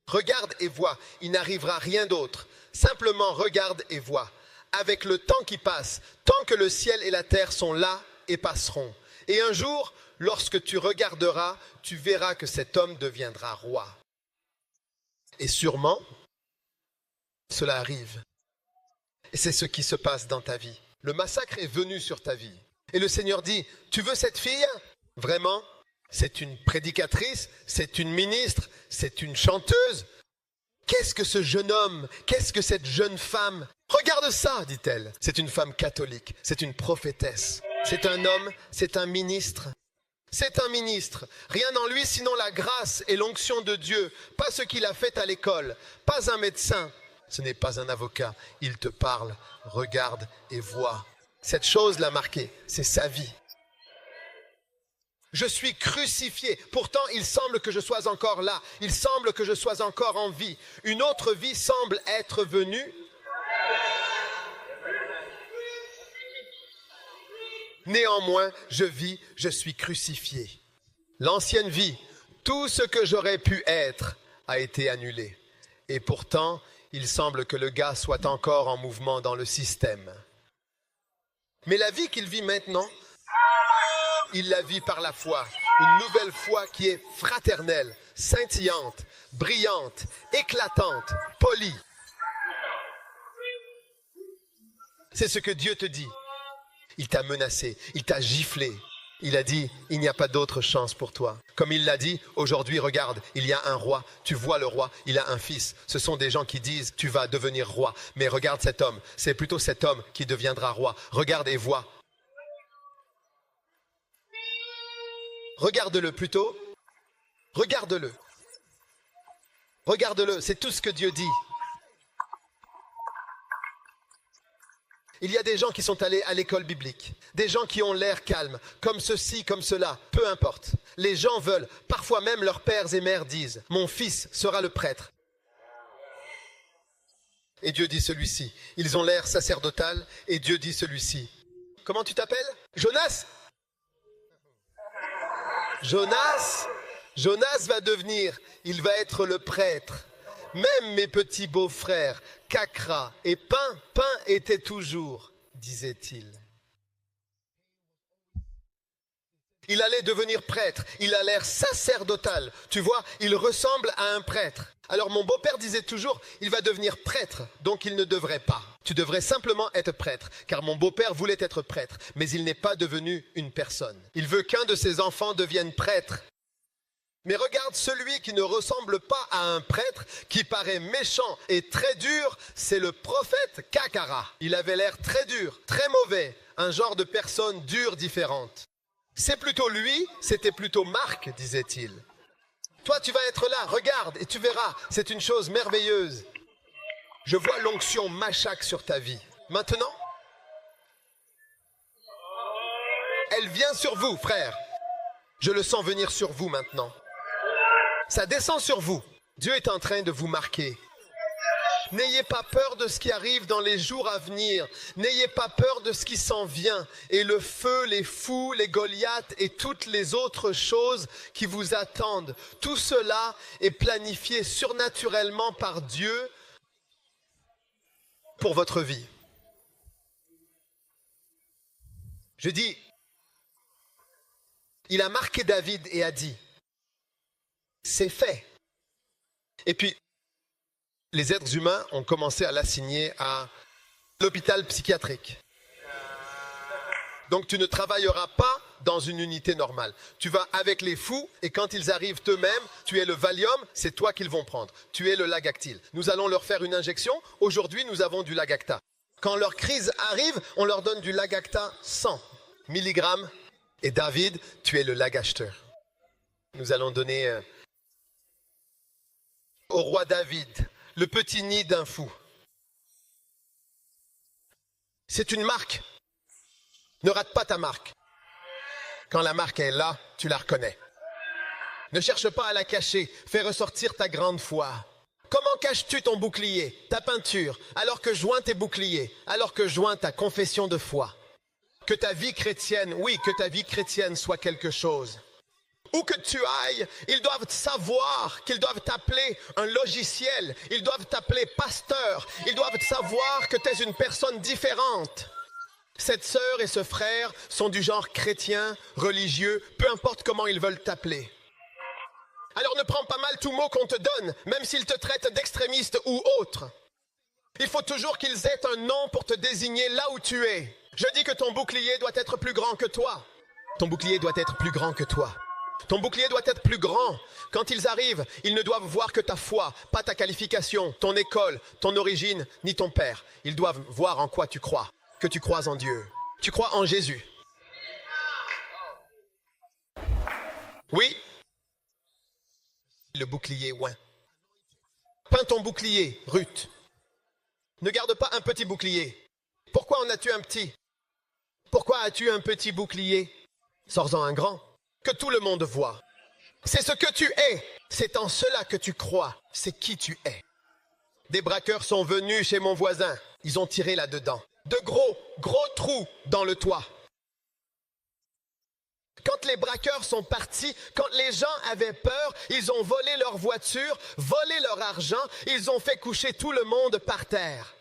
Regarde et vois, il n'arrivera rien d'autre. Simplement regarde et vois. Avec le temps qui passe, tant que le ciel et la terre sont là et passeront. Et un jour, lorsque tu regarderas, tu verras que cet homme deviendra roi. Et sûrement, cela arrive. Et c'est ce qui se passe dans ta vie. Le massacre est venu sur ta vie. Et le Seigneur dit, tu veux cette fille? Vraiment? C'est une prédicatrice? C'est une ministre? C'est une chanteuse? Qu'est-ce que ce jeune homme? Qu'est-ce que cette jeune femme? Regarde ça, dit-elle. C'est une femme catholique. C'est une prophétesse. C'est un homme, c'est un ministre. C'est un ministre. Rien en lui sinon la grâce et l'onction de Dieu. Pas ce qu'il a fait à l'école. Pas un médecin. Ce n'est pas un avocat. Il te parle, regarde et vois. Cette chose l'a marqué. C'est sa vie. Je suis crucifié. Pourtant, il semble que je sois encore là. Il semble que je sois encore en vie. Une autre vie semble être venue. Néanmoins, je vis, je suis crucifié. L'ancienne vie, tout ce que j'aurais pu être, a été annulé. Et pourtant, il semble que le gars soit encore en mouvement dans le système. Mais la vie qu'il vit maintenant, il la vit par la foi. Une nouvelle foi qui est fraternelle, scintillante, brillante, éclatante, polie. C'est ce que Dieu te dit. Il t'a menacé, il t'a giflé. Il a dit, il n'y a pas d'autre chance pour toi. Comme il l'a dit, aujourd'hui, regarde, il y a un roi. Tu vois le roi, il a un fils. Ce sont des gens qui disent, tu vas devenir roi. Mais regarde cet homme, c'est plutôt cet homme qui deviendra roi. Regarde et vois.
Regarde-le plutôt. Regarde-le. Regarde-le, c'est tout ce que Dieu dit. Il y a des gens qui sont allés à l'école biblique, des gens qui ont l'air calmes, comme ceci, comme cela, peu importe. Les gens veulent, parfois même leurs pères et mères disent, mon fils sera le prêtre. Et Dieu dit celui-ci. Ils ont l'air sacerdotal et Dieu dit celui-ci. Comment tu t'appelles? Jonas? Jonas va devenir, il va être le prêtre. Même mes petits beaux-frères, Cacra et Pain étaient toujours, disait-il. Il allait devenir prêtre, il a l'air sacerdotal. Tu vois, il ressemble à un prêtre. Alors mon beau-père disait toujours, il va devenir prêtre, donc il ne devrait pas. Tu devrais simplement être prêtre, car mon beau-père voulait être prêtre, mais il n'est pas devenu une personne. Il veut qu'un de ses enfants devienne prêtre. Mais regarde celui qui ne ressemble pas à un prêtre, qui paraît méchant et très dur, c'est le prophète Cacra. Il avait l'air très dur, très mauvais, un genre de personne dure différente. C'est plutôt lui, c'était plutôt Marc, disait-il. Toi, tu vas être là, regarde, et tu verras, c'est une chose merveilleuse. Je vois l'onction Machak sur ta vie. Maintenant, elle vient sur vous, frère. Je le sens venir sur vous maintenant. Ça descend sur vous. Dieu est en train de vous marquer. N'ayez pas peur de ce qui arrive dans les jours à venir. N'ayez pas peur de ce qui s'en vient. Et le feu, les fous, les Goliaths et toutes les autres choses qui vous attendent. Tout cela est planifié surnaturellement par Dieu pour votre vie. Je dis, il a marqué David et a dit, c'est fait. Et puis, les êtres humains ont commencé à l'assigner à l'hôpital psychiatrique. Donc tu ne travailleras pas dans une unité normale. Tu vas avec les fous et quand ils arrivent eux-mêmes, tu es le Valium, c'est toi qu'ils vont prendre. Tu es le Lagactil. Nous allons leur faire une injection. Aujourd'hui, nous avons du Lagacta. Quand leur crise arrive, on leur donne du Lagacta 100 mg. Et David, tu es le Lagachter. Nous allons donner au roi David le petit nid d'un fou. C'est une marque. Ne rate pas ta marque. Quand la marque est là, tu la reconnais. Ne cherche pas à la cacher. Fais ressortir ta grande foi. Comment caches-tu ton bouclier, ta peinture, alors que joint tes boucliers, alors que joint ta confession de foi? Que ta vie chrétienne, oui, que ta vie chrétienne soit quelque chose. Où que tu ailles, ils doivent savoir qu'ils doivent t'appeler un logiciel. Ils doivent t'appeler pasteur. Ils doivent savoir que tu es une personne différente. Cette sœur et ce frère sont du genre chrétien, religieux, peu importe comment ils veulent t'appeler. Alors ne prends pas mal tout mot qu'on te donne, même s'ils te traitent d'extrémiste ou autre. Il faut toujours qu'ils aient un nom pour te désigner là où tu es. Je dis que ton bouclier doit être plus grand que toi. Ton bouclier doit être plus grand que toi. Ton bouclier doit être plus grand. Quand ils arrivent, ils ne doivent voir que ta foi, pas ta qualification, ton école, ton origine, ni ton père. Ils doivent voir en quoi tu crois, que tu crois en Dieu. Tu crois en Jésus. Oui. Le bouclier, ouin. Peins ton bouclier, Ruth. Ne garde pas un petit bouclier. Pourquoi en as-tu un petit? Pourquoi as-tu un petit bouclier? Sors-en un grand. Que tout le monde voit. C'est ce que tu es. C'est en cela que tu crois. C'est qui tu es. Des braqueurs sont venus chez mon voisin. Ils ont tiré là-dedans. De gros trous dans le toit. Quand les braqueurs sont partis, quand les gens avaient peur, ils ont volé leur voiture, volé leur argent, ils ont fait coucher tout le monde par terre.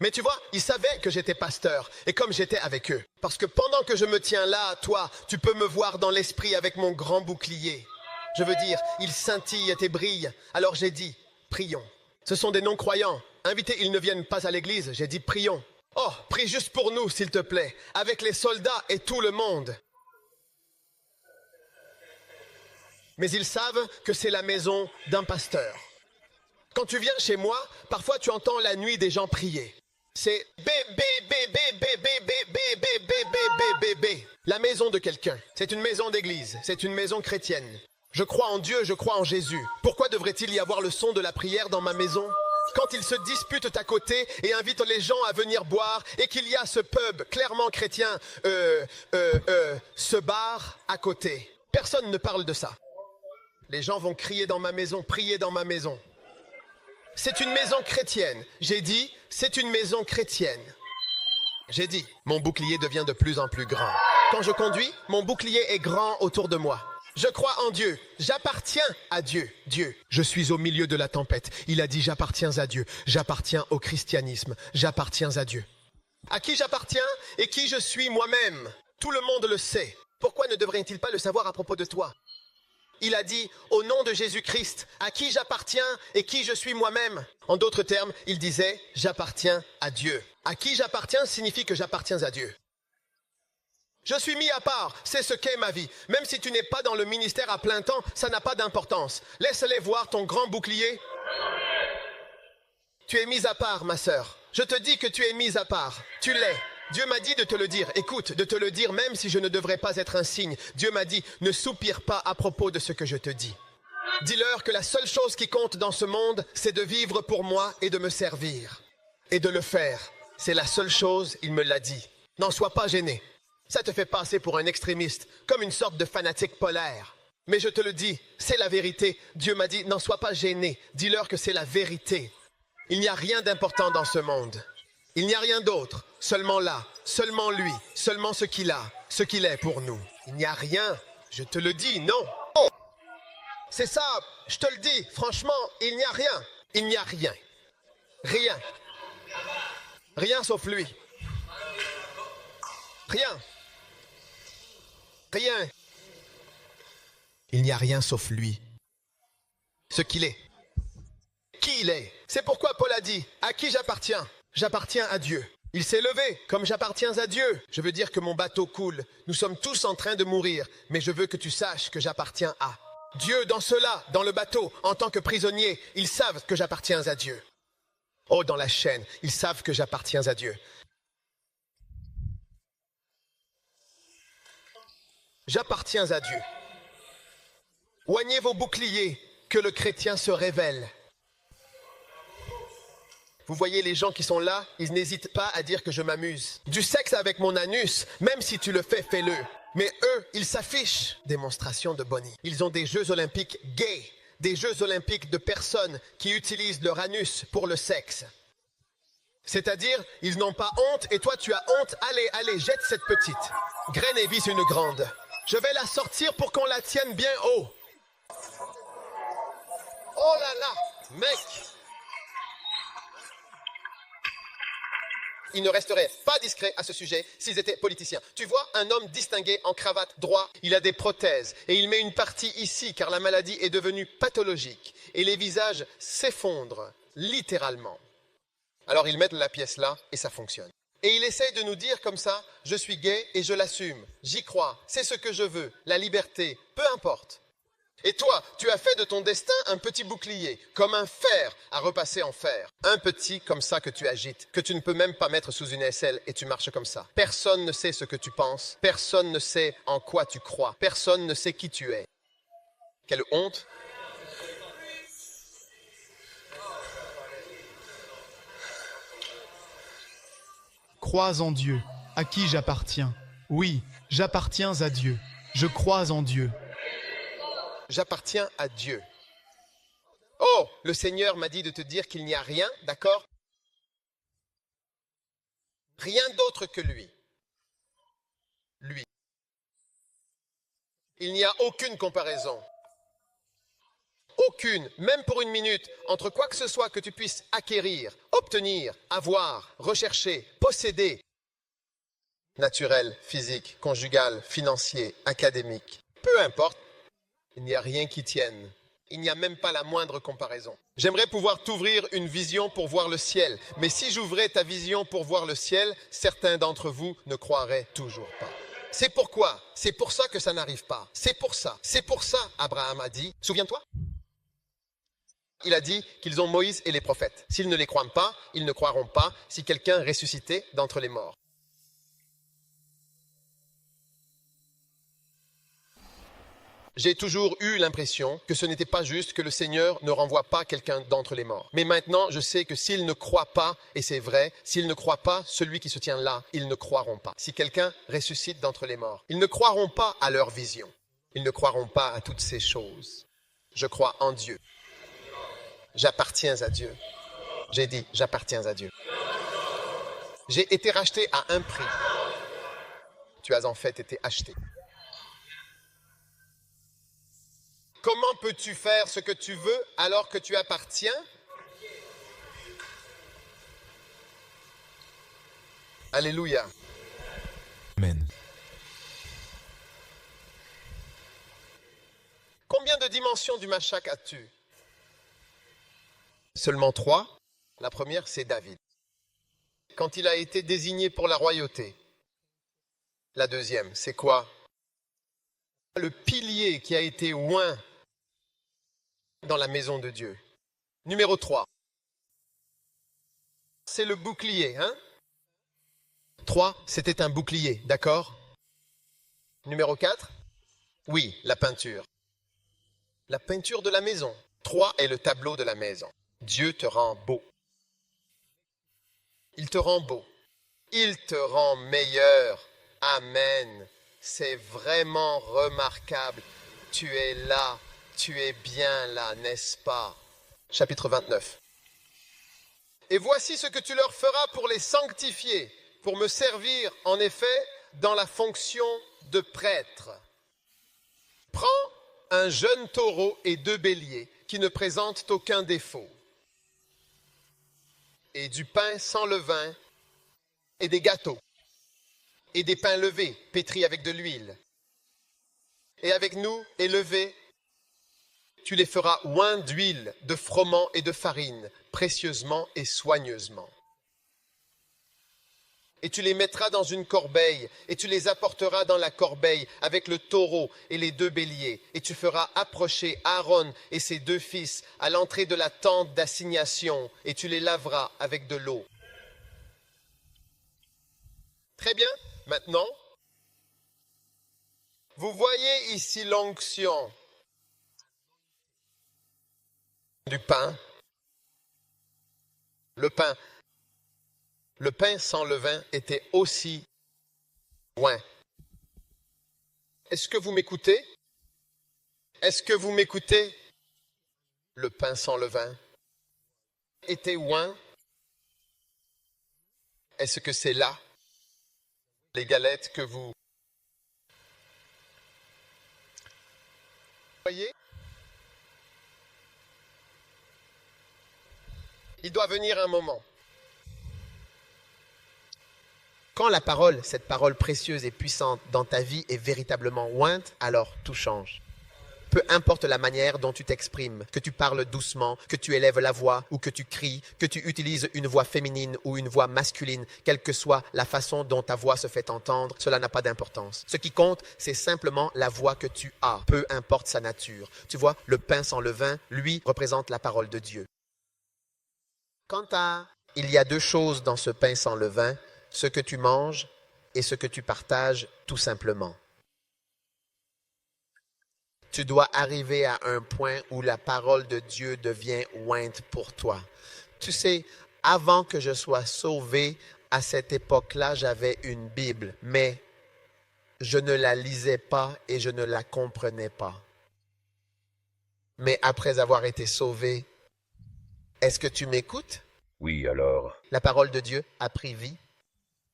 Mais tu vois, ils savaient que j'étais pasteur, et comme j'étais avec eux. Parce que pendant que je me tiens là, toi, tu peux me voir dans l'esprit avec mon grand bouclier. Je veux dire, il scintille et brille. Alors j'ai dit, prions. Ce sont des non-croyants. Invités, ils ne viennent pas à l'église. J'ai dit, prions. Oh, prie juste pour nous, s'il te plaît, avec les soldats et tout le monde. Mais ils savent que c'est la maison d'un pasteur. Quand tu viens chez moi, parfois tu entends la nuit des gens prier. C'est la maison de quelqu'un. C'est une maison d'église. C'est une maison chrétienne. Je crois en Dieu, je crois en Jésus. Pourquoi devrait-il y avoir le son de la prière dans ma maison? Quand ils se disputent à côté et invitent les gens à venir boire et qu'il y a ce pub clairement chrétien, ce bar à côté. Personne ne parle de ça. Les gens vont crier dans ma maison, prier dans ma maison. C'est une maison chrétienne. J'ai dit, c'est une maison chrétienne. J'ai dit, mon bouclier devient de plus en plus grand. Quand je conduis, mon bouclier est grand autour de moi. Je crois en Dieu. J'appartiens à Dieu. Dieu. Je suis au milieu de la tempête. Il a dit, j'appartiens à Dieu. J'appartiens au christianisme. J'appartiens à Dieu. À qui j'appartiens et qui je suis moi-même? Tout le monde le sait. Pourquoi ne devrait-il pas le savoir à propos de toi? Il a dit, au nom de Jésus-Christ, à qui j'appartiens et qui je suis moi-même. En d'autres termes, il disait, j'appartiens à Dieu. À qui j'appartiens signifie que j'appartiens à Dieu. Je suis mis à part, c'est ce qu'est ma vie. Même si tu n'es pas dans le ministère à plein temps, ça n'a pas d'importance. Laisse-les voir ton grand bouclier. Tu es mis à part, ma sœur. Je te dis que tu es mis à part. Tu l'es. Dieu m'a dit de te le dire. Écoute, de te le dire même si je ne devrais pas être un signe. Dieu m'a dit, ne soupire pas à propos de ce que je te dis. Dis-leur que la seule chose qui compte dans ce monde, c'est de vivre pour moi et de me servir. Et de le faire. C'est la seule chose, il me l'a dit. N'en sois pas gêné. Ça te fait passer pour un extrémiste, comme une sorte de fanatique polaire. Mais je te le dis, c'est la vérité. Dieu m'a dit, n'en sois pas gêné. Dis-leur que c'est la vérité. Il n'y a rien d'important dans ce monde. Il n'y a rien d'autre. Seulement là, seulement lui, seulement ce qu'il a, ce qu'il est pour nous. Il n'y a rien. Je te le dis, non. Oh, c'est ça, je te le dis. Franchement, il n'y a rien. Il n'y a rien. Rien. Rien sauf lui. Rien. Rien. Il n'y a rien sauf lui. Ce qu'il est. Qui il est. C'est pourquoi Paul a dit, à qui j'appartiens? J'appartiens à Dieu. Il s'est levé, comme j'appartiens à Dieu. Je veux dire que mon bateau coule. Nous sommes tous en train de mourir, mais je veux que tu saches que j'appartiens à Dieu. Dans cela, dans le bateau, en tant que prisonnier, ils savent que j'appartiens à Dieu. Oh, dans la chaîne, ils savent que j'appartiens à Dieu. J'appartiens à Dieu. Oignez vos boucliers, que le chrétien se révèle. Vous voyez les gens qui sont là, ils n'hésitent pas à dire que je m'amuse. Du sexe avec mon anus, même si tu le fais, fais-le. Mais eux, ils s'affichent. Démonstration de Bonnie. Ils ont des Jeux olympiques gays, des Jeux olympiques de personnes qui utilisent leur anus pour le sexe. C'est-à-dire, ils n'ont pas honte et toi tu as honte. Allez, allez, jette cette petite. Graine et vise une grande. Je vais la sortir pour qu'on la tienne bien haut. Oh là là, mec! Ils ne resteraient pas discrets à ce sujet s'ils étaient politiciens. Tu vois, un homme distingué en cravate droit, il a des prothèses et il met une partie ici car la maladie est devenue pathologique et les visages s'effondrent, littéralement. Alors ils mettent la pièce là et ça fonctionne. Et il essaye de nous dire comme ça, je suis gay et je l'assume, j'y crois, c'est ce que je veux, la liberté, peu importe. Et toi, tu as fait de ton destin un petit bouclier, comme un fer à repasser en fer. Un petit comme ça que tu agites, que tu ne peux même pas mettre sous une aisselle et tu marches comme ça. Personne ne sait ce que tu penses, personne ne sait en quoi tu crois, personne ne sait qui tu es. Quelle honte!
Crois en Dieu, à qui j'appartiens. Oui, j'appartiens à Dieu. Je crois en Dieu.
J'appartiens à Dieu. Oh, le Seigneur m'a dit de te dire qu'il n'y a rien, d'accord? Rien d'autre que lui. Lui. Il n'y a aucune comparaison. Aucune, même pour une minute, entre quoi que ce soit que tu puisses acquérir, obtenir, avoir, rechercher, posséder. Naturel, physique, conjugal, financier, académique. Peu importe. Il n'y a rien qui tienne. Il n'y a même pas la moindre comparaison. J'aimerais pouvoir t'ouvrir une vision pour voir le ciel. Mais si j'ouvrais ta vision pour voir le ciel, certains d'entre vous ne croiraient toujours pas. C'est pourquoi, c'est pour ça que ça n'arrive pas. C'est pour ça, Abraham a dit. Souviens-toi?
Il a dit qu'ils ont Moïse et les prophètes. S'ils ne les croient pas, ils ne croiront pas si quelqu'un ressuscité d'entre les morts. J'ai toujours eu l'impression que ce n'était pas juste que le Seigneur ne renvoie pas quelqu'un d'entre les morts. Mais maintenant, je sais que s'ils ne croient pas, et c'est vrai, s'ils ne croient pas celui qui se tient là, ils ne croiront pas. Si quelqu'un ressuscite d'entre les morts, ils ne croiront pas à leur vision. Ils ne croiront pas à toutes ces choses. Je crois en Dieu. J'appartiens à Dieu. J'ai dit, j'appartiens à Dieu. J'ai été racheté à un prix. Tu as en fait été acheté. Comment peux-tu faire ce que tu veux alors que tu appartiens? Alléluia.
Amen.
Combien de dimensions du Mashak as-tu? Seulement 3. La première, c'est David. Quand il a été désigné pour la royauté. La deuxième, c'est quoi? Le pilier qui a été oint dans la maison de Dieu. Numéro 3. C'est le bouclier, hein? 3, c'était un bouclier, d'accord? Numéro 4. Oui, la peinture. La peinture de la maison. 3 est le tableau de la maison. Dieu te rend beau. Il te rend beau. Il te rend meilleur. Amen. C'est vraiment remarquable. Tu es là. Tu es bien là, n'est-ce pas? Chapitre 29. Et voici ce que tu leur feras pour les sanctifier, pour me servir, en effet, dans la fonction de prêtre. Prends un jeune taureau et 2 béliers qui ne présentent aucun défaut, et du pain sans levain, et des gâteaux, et des pains levés, pétris avec de l'huile. Et avec nous, élevés, tu les feras oint d'huile, de froment et de farine, précieusement et soigneusement. Et tu les mettras dans une corbeille, et tu les apporteras dans la corbeille avec le taureau et les 2 béliers, et tu feras approcher Aaron et ses 2 fils à l'entrée de la tente d'assignation, et tu les laveras avec de l'eau. Très bien, maintenant, vous voyez ici l'onction du pain. Le pain sans levain était aussi oint. Est-ce que vous m'écoutez? Est-ce que vous m'écoutez? Le pain sans levain était oint. Est-ce que c'est là les galettes que vous voyez? Il doit venir un moment. Quand la parole, cette parole précieuse et puissante dans ta vie est véritablement ointe, alors tout change. Peu importe la manière dont tu t'exprimes, que tu parles doucement, que tu élèves la voix ou que tu cries, que tu utilises une voix féminine ou une voix masculine, quelle que soit la façon dont ta voix se fait entendre, cela n'a pas d'importance. Ce qui compte, c'est simplement la voix que tu as, peu importe sa nature. Tu vois, le pain sans levain, lui, représente la parole de Dieu. Il y a 2 choses dans ce pain sans levain, ce que tu manges et ce que tu partages tout simplement. Tu dois arriver à un point où la parole de Dieu devient ointe pour toi. Tu sais, avant que je sois sauvé, à cette époque-là, j'avais une Bible, mais je ne la lisais pas et je ne la comprenais pas. Mais après avoir été sauvé, est-ce que tu m'écoutes?
Oui, alors.
La parole de Dieu a pris vie,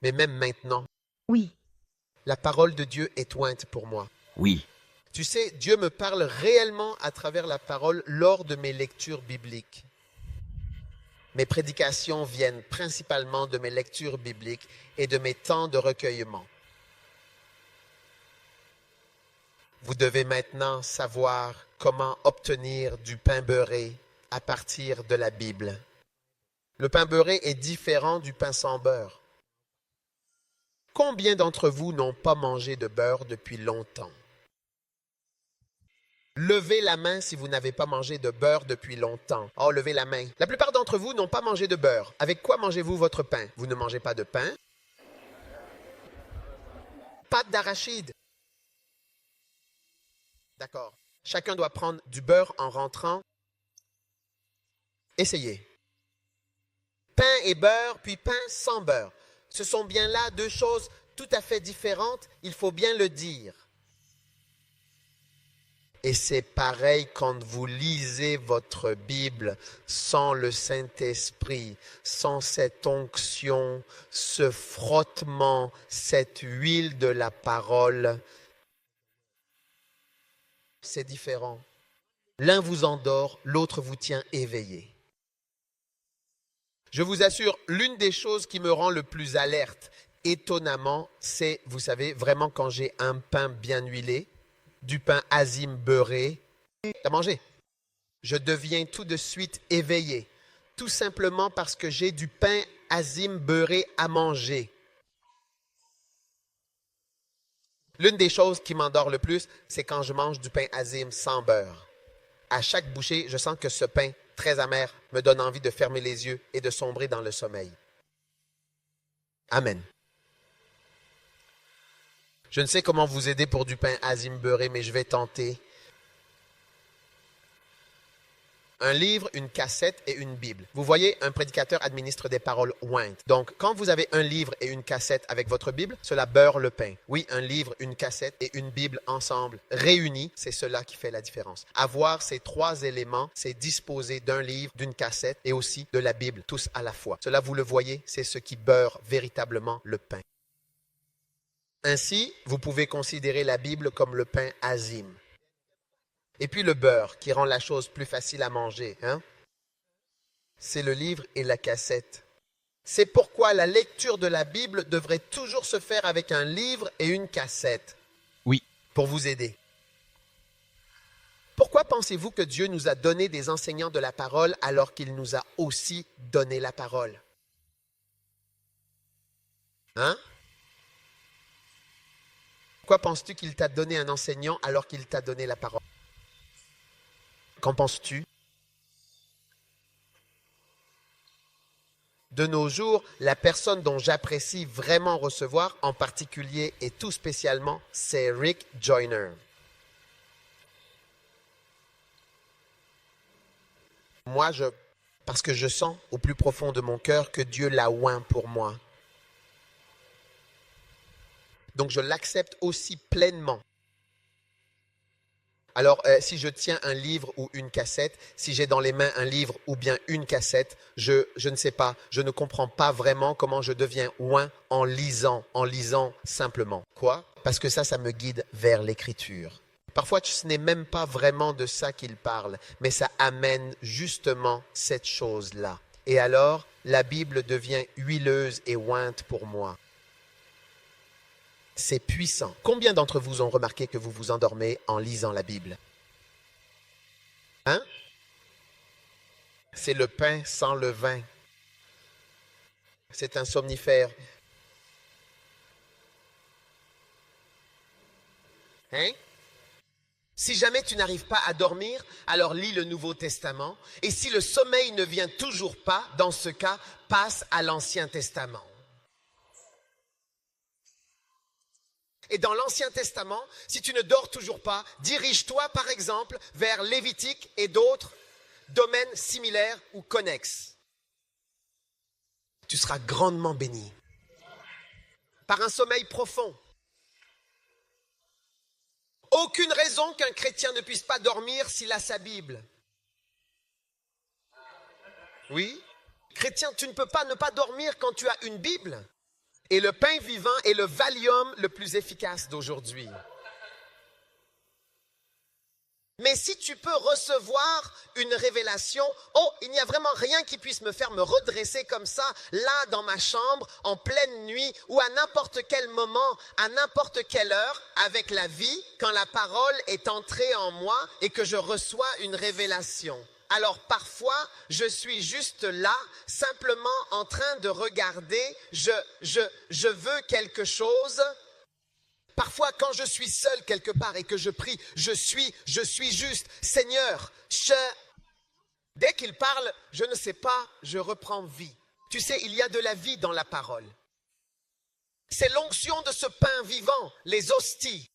mais même maintenant,
Oui.
la parole de Dieu est ointe pour moi.
Oui.
Tu sais, Dieu me parle réellement à travers la parole lors de mes lectures bibliques. Mes prédications viennent principalement de mes lectures bibliques et de mes temps de recueillement. Vous devez maintenant savoir comment obtenir du pain beurré à partir de la Bible. Le pain beurré est différent du pain sans beurre. Combien d'entre vous n'ont pas mangé de beurre depuis longtemps? Levez la main si vous n'avez pas mangé de beurre depuis longtemps. Oh, levez la main. La plupart d'entre vous n'ont pas mangé de beurre. Avec quoi mangez-vous votre pain? Vous ne mangez pas de pain? Pâte d'arachide. D'accord. Chacun doit prendre du beurre en rentrant. Essayez. Pain et beurre, puis pain sans beurre. Ce sont bien là deux choses tout à fait différentes, il faut bien le dire. Et c'est pareil quand vous lisez votre Bible sans le Saint-Esprit, sans cette onction, ce frottement, cette huile de la parole. C'est différent. L'un vous endort, l'autre vous tient éveillé. Je vous assure, l'une des choses qui me rend le plus alerte, étonnamment, c'est, vous savez, vraiment quand j'ai un pain bien huilé, du pain azim beurré, à manger. Je deviens tout de suite éveillé, tout simplement parce que j'ai du pain azim beurré à manger. L'une des choses qui m'endort le plus, c'est quand je mange du pain azim sans beurre. À chaque bouchée, je sens que ce pain très amer me donne envie de fermer les yeux et de sombrer dans le sommeil. Amen. Je ne sais comment vous aider pour du pain azim beurré, mais je vais tenter. Un livre, une cassette et une Bible. Vous voyez, un prédicateur administre des paroles ointes. Donc, quand vous avez un livre et une cassette avec votre Bible, cela beurre le pain. Oui, un livre, une cassette et une Bible ensemble, réunis, c'est cela qui fait la différence. Avoir ces trois éléments, c'est disposer d'un livre, d'une cassette et aussi de la Bible, tous à la fois. Cela, vous le voyez, c'est ce qui beurre véritablement le pain. Ainsi, vous pouvez considérer la Bible comme le pain azim. Et puis le beurre, qui rend la chose plus facile à manger, c'est le livre et la cassette. C'est pourquoi la lecture de la Bible devrait toujours se faire avec un livre et une cassette.
Oui.
Pour vous aider. Pourquoi pensez-vous que Dieu nous a donné des enseignants de la parole alors qu'il nous a aussi donné la parole? Pourquoi penses-tu qu'il t'a donné un enseignant alors qu'il t'a donné la parole? Qu'en penses-tu? De nos jours, la personne dont j'apprécie vraiment recevoir, en particulier et tout spécialement, c'est Rick Joyner. Moi, parce que je sens au plus profond de mon cœur que Dieu l'a oint pour moi. Donc, je l'accepte aussi pleinement. Alors, si je tiens un livre ou une cassette, si j'ai dans les mains un livre ou bien une cassette, je ne sais pas, je ne comprends pas vraiment comment je deviens oint en lisant simplement. Quoi? Parce que ça me guide vers l'écriture. Parfois, ce n'est même pas vraiment de ça qu'il parle, mais ça amène justement cette chose-là. Et alors, la Bible devient huileuse et ointe pour moi. C'est puissant. Combien d'entre vous ont remarqué que vous vous endormez en lisant la Bible? C'est le pain sans levain. C'est un somnifère. Si jamais tu n'arrives pas à dormir, alors lis le Nouveau Testament. Et si le sommeil ne vient toujours pas, dans ce cas, passe à l'Ancien Testament. Et dans l'Ancien Testament, si tu ne dors toujours pas, dirige-toi par exemple vers Lévitique et d'autres domaines similaires ou connexes. Tu seras grandement béni par un sommeil profond. Aucune raison qu'un chrétien ne puisse pas dormir s'il a sa Bible. Oui, chrétien, tu ne peux pas ne pas dormir quand tu as une Bible. Et le pain vivant est le Valium le plus efficace d'aujourd'hui. Mais si tu peux recevoir une révélation, il n'y a vraiment rien qui puisse me faire me redresser comme ça, là dans ma chambre, en pleine nuit, ou à n'importe quel moment, à n'importe quelle heure, avec la vie, quand la parole est entrée en moi et que je reçois une révélation. Alors parfois, je suis juste là, simplement en train de regarder, je veux quelque chose. parfois, quand je suis seul quelque part et que je prie, je suis juste. Seigneur, dès qu'il parle, je ne sais pas, je reprends vie. Tu sais, il y a de la vie dans la parole. C'est l'onction de ce pain vivant, les hosties.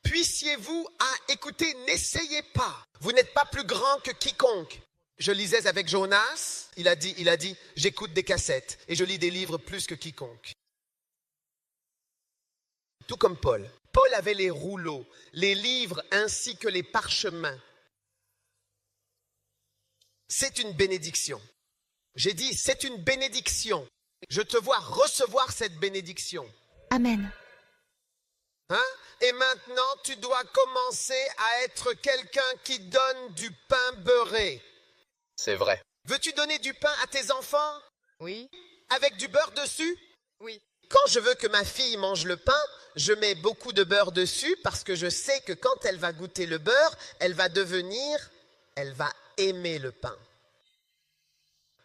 Puissiez-vous, écoutez, n'essayez pas. Vous n'êtes pas plus grand que quiconque. Je lisais avec Jonas, il a dit, j'écoute des cassettes et je lis des livres plus que quiconque. Tout comme Paul. Paul avait les rouleaux, les livres ainsi que les parchemins. C'est une bénédiction. J'ai dit, c'est une bénédiction. Je te vois recevoir cette bénédiction.
Amen.
Hein? Et maintenant, tu dois commencer à être quelqu'un qui donne du pain beurré.
C'est vrai.
Veux-tu donner du pain à tes enfants?
Oui.
Avec du beurre dessus?
Oui.
Quand je veux que ma fille mange le pain, je mets beaucoup de beurre dessus parce que je sais que quand elle va goûter le beurre, elle va aimer le pain.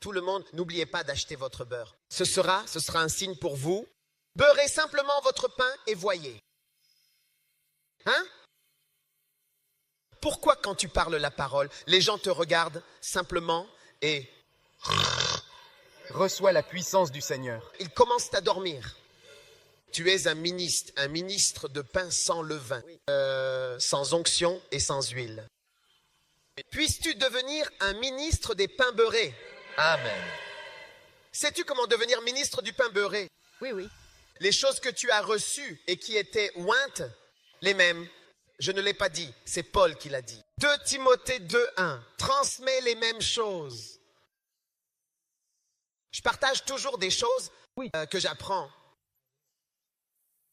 Tout le monde, n'oubliez pas d'acheter votre beurre. Ce sera un signe pour vous. Beurrez simplement votre pain et voyez. Hein? Pourquoi quand tu parles la parole, les gens te regardent simplement et
reçois la puissance du Seigneur.
Ils commencent à dormir. Tu es un ministre de pain sans levain, sans onction et sans huile. Puisses-tu devenir un ministre des pains beurrés?
Amen.
Sais-tu comment devenir ministre du pain beurré?
Oui, oui.
Les choses que tu as reçues et qui étaient ointes, les mêmes. Je ne l'ai pas dit, c'est Paul qui l'a dit. 2 Timothée 2:1, transmets les mêmes choses. Je partage toujours des choses que j'apprends.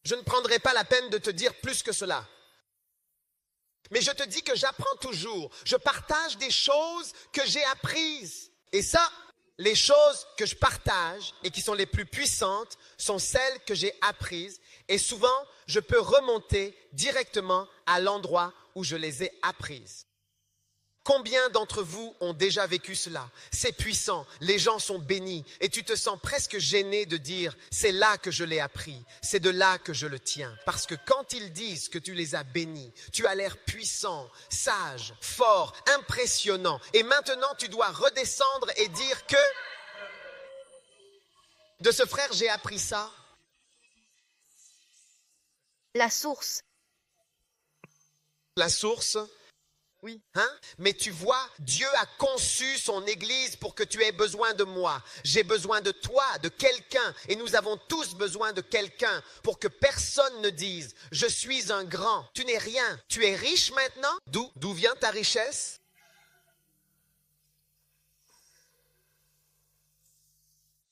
Je ne prendrai pas la peine de te dire plus que cela. Mais je te dis que j'apprends toujours. Je partage des choses que j'ai apprises. Et ça, les choses que je partage et qui sont les plus puissantes sont celles que j'ai apprises. Et souvent, je peux remonter directement à l'endroit où je les ai apprises. Combien d'entre vous ont déjà vécu cela? C'est puissant, les gens sont bénis et tu te sens presque gêné de dire « c'est là que je l'ai appris, c'est de là que je le tiens ». Parce que quand ils disent que tu les as bénis, tu as l'air puissant, sage, fort, impressionnant. Et maintenant, tu dois redescendre et dire que de ce frère, j'ai appris ça.
La source.
La source.
Oui.
Hein? Mais tu vois, Dieu a conçu son Église pour que tu aies besoin de moi. J'ai besoin de toi, de quelqu'un. Et nous avons tous besoin de quelqu'un pour que personne ne dise « Je suis un grand ». Tu n'es rien. Tu es riche maintenant. D'où vient ta richesse?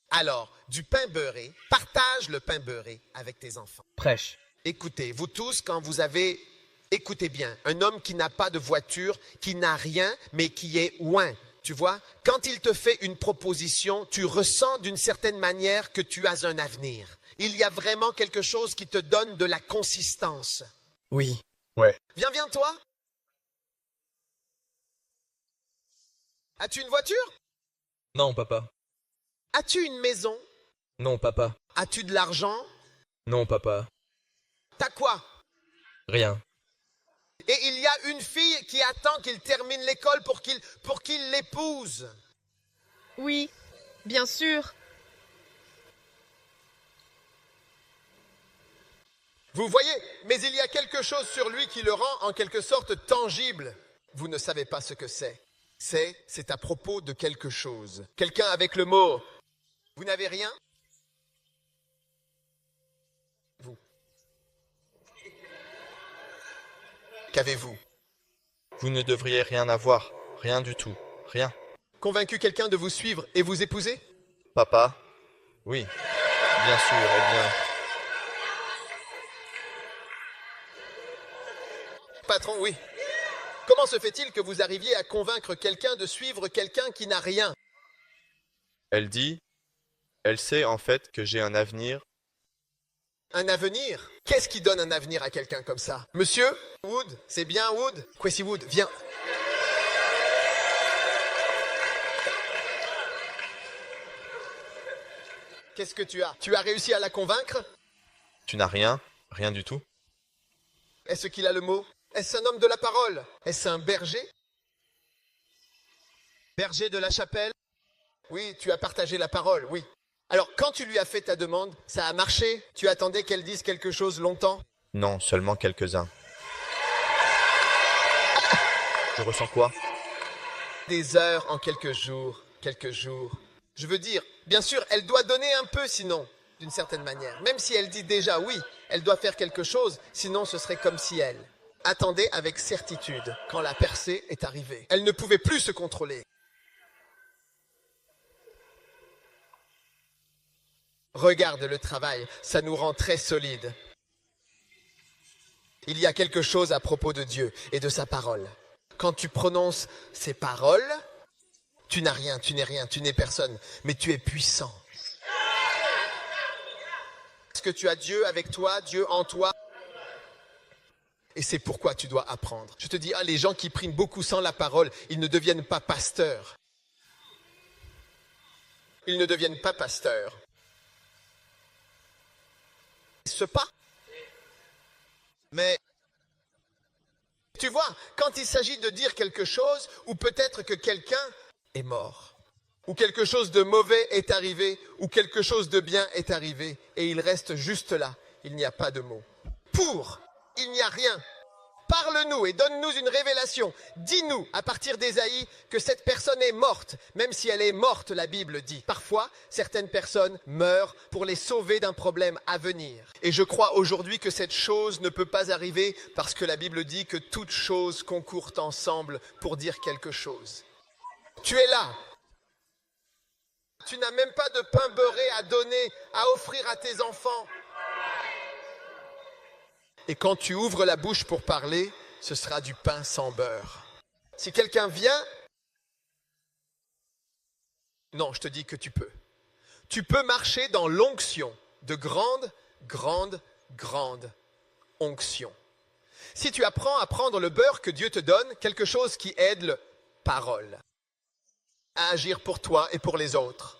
Alors, du pain beurré, partage le pain beurré avec tes enfants.
Prêche.
Écoutez, vous tous, quand vous avez... Écoutez bien, un homme qui n'a pas de voiture, qui n'a rien, mais qui est oint, tu vois, quand il te fait une proposition, tu ressens d'une certaine manière que tu as un avenir. Il y a vraiment quelque chose qui te donne de la consistance.
Oui.
Ouais.
Viens, toi. As-tu une voiture?
Non, papa.
As-tu une maison?
Non, papa.
As-tu de l'argent?
Non, papa.
T'as quoi?
Rien.
Et il y a une fille qui attend qu'il termine l'école pour qu'il l'épouse.
Oui, bien sûr.
Vous voyez, mais il y a quelque chose sur lui qui le rend en quelque sorte tangible. Vous ne savez pas ce que c'est. C'est à propos de quelque chose. Quelqu'un avec le mot. Vous n'avez rien? Vous. Qu'avez-vous?
Vous ne devriez rien avoir, rien du tout, rien.
Convaincu quelqu'un de vous suivre et vous épouser?
Papa? Oui, bien sûr, eh bien...
Patron, oui. Comment se fait-il que vous arriviez à convaincre quelqu'un de suivre quelqu'un qui n'a rien?
Elle sait en fait que j'ai un avenir.
Un avenir? Qu'est-ce qui donne un avenir à quelqu'un comme ça? Monsieur Wood, c'est bien Wood? Kwesi Wood, viens. Qu'est-ce que tu as? Tu as réussi à la convaincre?
Tu n'as rien, Rien du tout.
Est-ce qu'il a le mot? Est-ce un homme de la parole? Est-ce un berger? Berger de la chapelle? Oui, tu as partagé la parole, oui. Alors, quand tu lui as fait ta demande, ça a marché? Tu attendais qu'elle dise quelque chose longtemps?
Non, seulement quelques-uns. Je ressens quoi?
Des heures en quelques jours, quelques jours. Je veux dire, bien sûr, elle doit donner un peu sinon, d'une certaine manière. Même si elle dit déjà oui, elle doit faire quelque chose, sinon ce serait comme si elle attendait avec certitude quand la percée est arrivée. Elle ne pouvait plus se contrôler. Regarde le travail, ça nous rend très solides. Il y a quelque chose à propos de Dieu et de sa parole. Quand tu prononces ces paroles, tu n'as rien, tu n'es rien, tu n'es personne, mais tu es puissant. Est-ce que tu as Dieu avec toi, Dieu en toi? Et c'est pourquoi tu dois apprendre. Je te dis, les gens qui prient beaucoup sans la parole, ils ne deviennent pas pasteurs. Ils ne deviennent pas pasteurs. Ce pas. Mais, tu vois, quand il s'agit de dire quelque chose, ou peut-être que quelqu'un est mort, ou quelque chose de mauvais est arrivé, ou quelque chose de bien est arrivé, et il reste juste là, il n'y a pas de mots. Pour, il n'y a rien. Parle-nous et donne-nous une révélation. Dis-nous, à partir d'Ésaïe, que cette personne est morte, même si elle est morte, la Bible dit. Parfois, certaines personnes meurent pour les sauver d'un problème à venir. Et je crois aujourd'hui que cette chose ne peut pas arriver parce que la Bible dit que toutes choses concourent ensemble pour dire quelque chose. Tu es là. Tu n'as même pas de pain beurré à donner, à offrir à tes enfants. Et quand tu ouvres la bouche pour parler, ce sera du pain sans beurre. Si quelqu'un vient, non, je te dis que tu peux. Tu peux marcher dans l'onction de grande, grande, grande onction. Si tu apprends à prendre le beurre que Dieu te donne, quelque chose qui aide le parole à agir pour toi et pour les autres.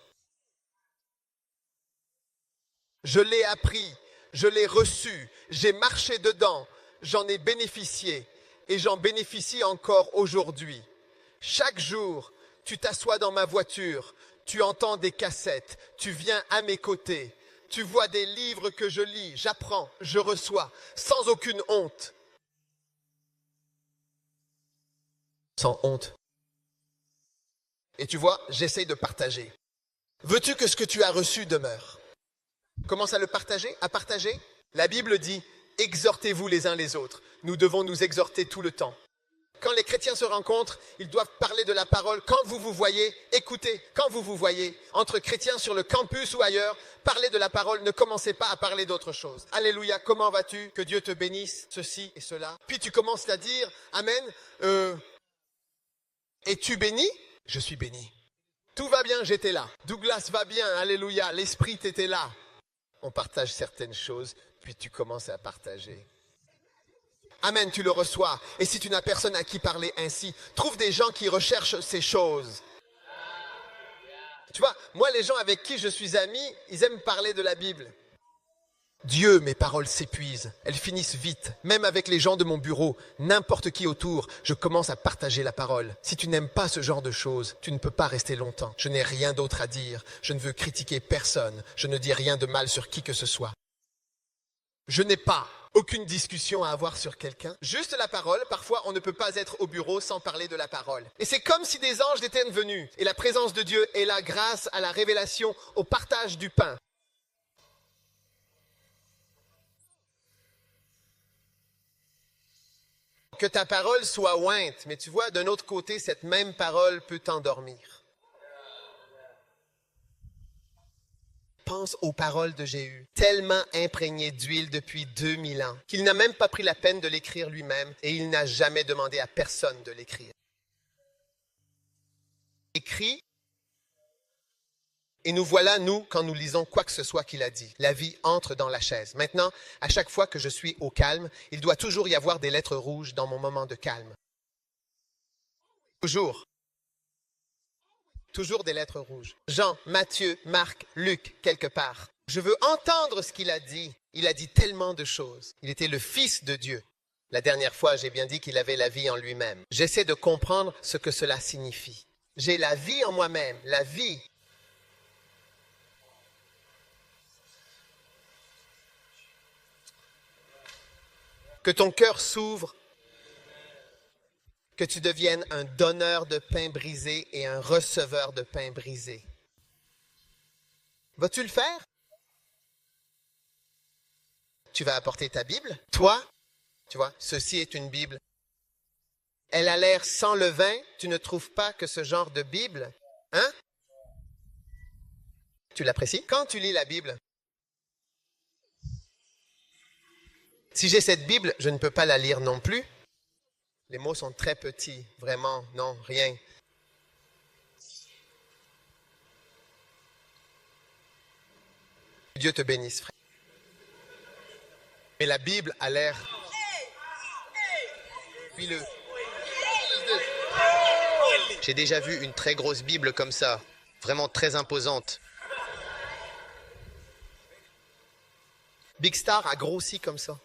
Je l'ai appris. Je l'ai reçu, j'ai marché dedans, j'en ai bénéficié et j'en bénéficie encore aujourd'hui. Chaque jour, tu t'assois dans ma voiture, tu entends des cassettes, tu viens à mes côtés, tu vois des livres que je lis, j'apprends, je reçois, sans aucune honte. Sans honte. Et tu vois, j'essaye de partager. Veux-tu que ce que tu as reçu demeure ? Commence à le partager, à partager. La Bible dit, exhortez-vous les uns les autres. Nous devons nous exhorter tout le temps. Quand les chrétiens se rencontrent, ils doivent parler de la parole. Quand vous vous voyez, écoutez. Quand vous vous voyez, entre chrétiens sur le campus ou ailleurs, parlez de la parole. Ne commencez pas à parler d'autre chose. Alléluia, comment vas-tu? Que Dieu te bénisse, ceci et cela. Puis tu commences à dire, Amen. Es-tu béni? Je suis béni. Tout va bien, j'étais là. Douglas va bien, alléluia. L'esprit était là. On partage certaines choses, puis tu commences à partager. Amen, tu le reçois. Et si tu n'as personne à qui parler ainsi, trouve des gens qui recherchent ces choses. Tu vois, moi, les gens avec qui je suis ami, ils aiment parler de la Bible. Dieu, mes paroles s'épuisent. Elles finissent vite. Même avec les gens de mon bureau, n'importe qui autour, je commence à partager la parole. Si tu n'aimes pas ce genre de choses, tu ne peux pas rester longtemps. Je n'ai rien d'autre à dire. Je ne veux critiquer personne. Je ne dis rien de mal sur qui que ce soit. Je n'ai pas aucune discussion à avoir sur quelqu'un. Juste la parole. Parfois, on ne peut pas être au bureau sans parler de la parole. Et c'est comme si des anges étaient venus. Et la présence de Dieu est là grâce à la révélation, au partage du pain. Que ta parole soit ointe, mais tu vois, d'un autre côté, cette même parole peut t'endormir. Pense aux paroles de Jéhu, tellement imprégnées d'huile depuis 2000 ans, qu'il n'a même pas pris la peine de l'écrire lui-même et il n'a jamais demandé à personne de l'écrire. Écrit, et nous voilà, nous, quand nous lisons quoi que ce soit qu'il a dit. La vie entre dans la chaise. Maintenant, à chaque fois que je suis au calme, il doit toujours y avoir des lettres rouges dans mon moment de calme. Toujours. Toujours des lettres rouges. Jean, Matthieu, Marc, Luc, quelque part. Je veux entendre ce qu'il a dit. Il a dit tellement de choses. Il était le Fils de Dieu. La dernière fois, j'ai bien dit qu'il avait la vie en lui-même. J'essaie de comprendre ce que cela signifie. J'ai la vie en moi-même, la vie. Que ton cœur s'ouvre, que tu deviennes un donneur de pain brisé et un receveur de pain brisé. Vas-tu le faire? Tu vas apporter ta Bible? Toi, tu vois, ceci est une Bible. Elle a l'air sans levain. Tu ne trouves pas que ce genre de Bible, hein? Tu l'apprécies? Quand tu lis la Bible, si j'ai cette Bible, je ne peux pas la lire non plus. Les mots sont très petits, vraiment, non, rien. Dieu te bénisse, frère. Mais la Bible a l'air... Puis j'ai déjà vu une très grosse Bible comme ça, vraiment très imposante. Big Star a grossi comme ça.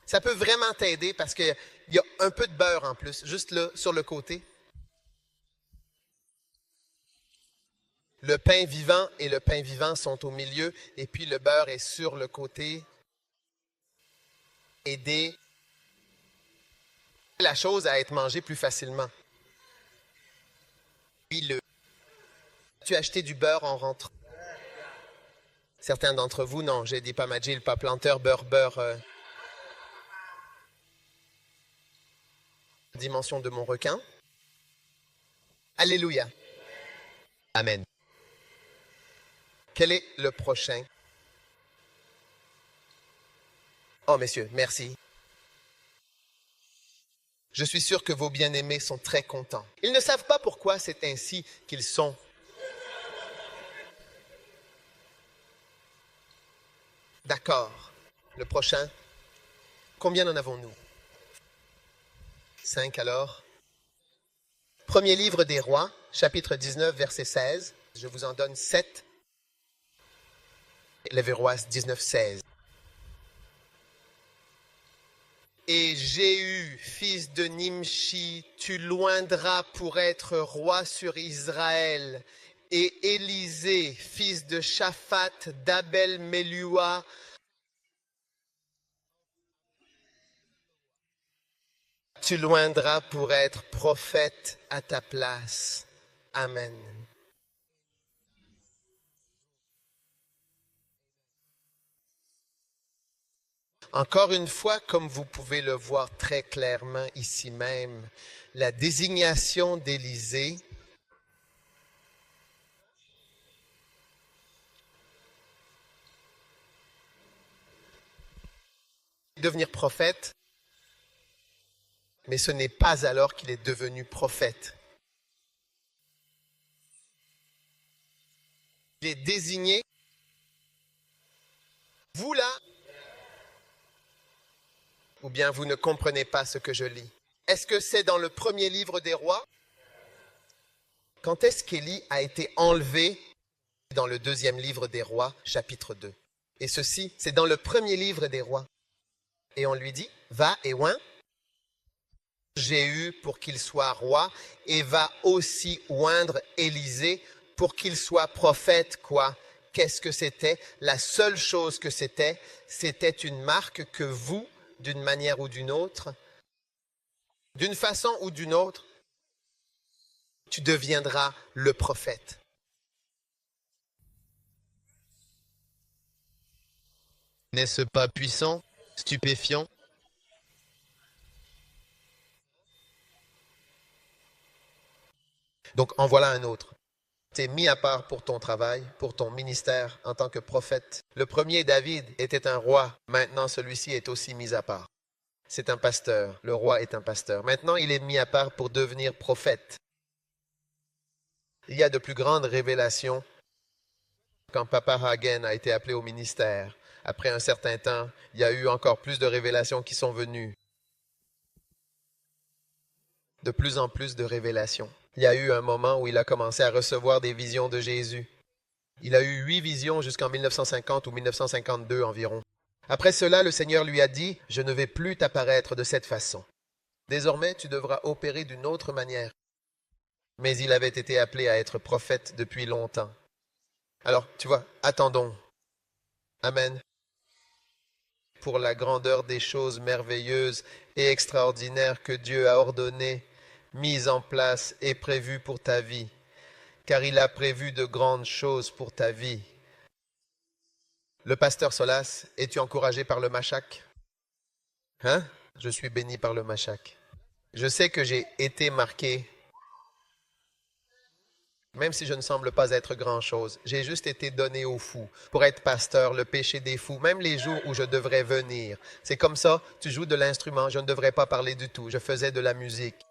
Ça peut vraiment t'aider parce qu'il y a un peu de beurre en plus, juste là, sur le côté. Le pain vivant et le pain vivant sont au milieu, et puis le beurre est sur le côté. Aider la chose à être mangée plus facilement. Puis tu as acheté du beurre en rentrant. Certains d'entre vous, non, j'ai dit pas Magil, pas planteur, beurre. Dimension de mon requin. Alléluia. Amen. Quel est le prochain? Oh, messieurs, merci. Je suis sûr que vos bien-aimés sont très contents. Ils ne savent pas pourquoi c'est ainsi qu'ils sont. D'accord. Le prochain. Combien en avons-nous? 5 alors. Premier livre des rois, chapitre 19, verset 16. Je vous en donne 7. Lévirois 19, 16. Et Jéhu, fils de Nimshi, tu loindras pour être roi sur Israël. Et Élisée, fils de Shaphat, d'Abel-Mélua, tu loindras pour être prophète à ta place. Amen. Encore une fois, comme vous pouvez le voir très clairement ici même, la désignation d'Élisée devenir prophète, mais ce n'est pas alors qu'il est devenu prophète. Il est désigné. Vous là, ou bien vous ne comprenez pas ce que je lis? Est-ce que c'est dans le premier livre des rois? Quand est-ce qu'Élie a été enlevé? Dans le deuxième livre des rois, chapitre 2. Et ceci, c'est dans le premier livre des rois. Et on lui dit, va et oint Jéhu pour qu'il soit roi, et va aussi oindre Élisée pour qu'il soit prophète, quoi? Qu'est-ce que c'était? La seule chose que c'était une marque que vous, d'une manière ou d'une autre, d'une façon ou d'une autre, tu deviendras le prophète. N'est-ce pas puissant, stupéfiant? Donc en voilà un autre. Tu es mis à part pour ton travail, pour ton ministère en tant que prophète. Le premier, David, était un roi. Maintenant, celui-ci est aussi mis à part. C'est un pasteur. Le roi est un pasteur. Maintenant, il est mis à part pour devenir prophète. Il y a de plus grandes révélations quand Papa Hagen a été appelé au ministère. Après un certain temps, il y a eu encore plus de révélations qui sont venues. de plus en plus de révélations. Il y a eu un moment où il a commencé à recevoir des visions de Jésus. Il a eu 8 visions jusqu'en 1950 ou 1952 environ. Après cela, le Seigneur lui a dit, « Je ne vais plus t'apparaître de cette façon. Désormais, tu devras opérer d'une autre manière. » Mais il avait été appelé à être prophète depuis longtemps. Alors, tu vois, attendons. Amen. Pour la grandeur des choses merveilleuses et extraordinaires que Dieu a ordonnées, mises en place et prévues pour ta vie, car il a prévu de grandes choses pour ta vie. Le pasteur Solas, es-tu encouragé par le Machak? Hein? Je suis béni par le Machak. Je sais que j'ai été marqué, même si je ne semble pas être grand-chose. J'ai juste été donné aux fous pour être pasteur, le péché des fous, même les jours où je devrais venir. C'est comme ça, tu joues de l'instrument, je ne devrais pas parler du tout. Je faisais de la musique.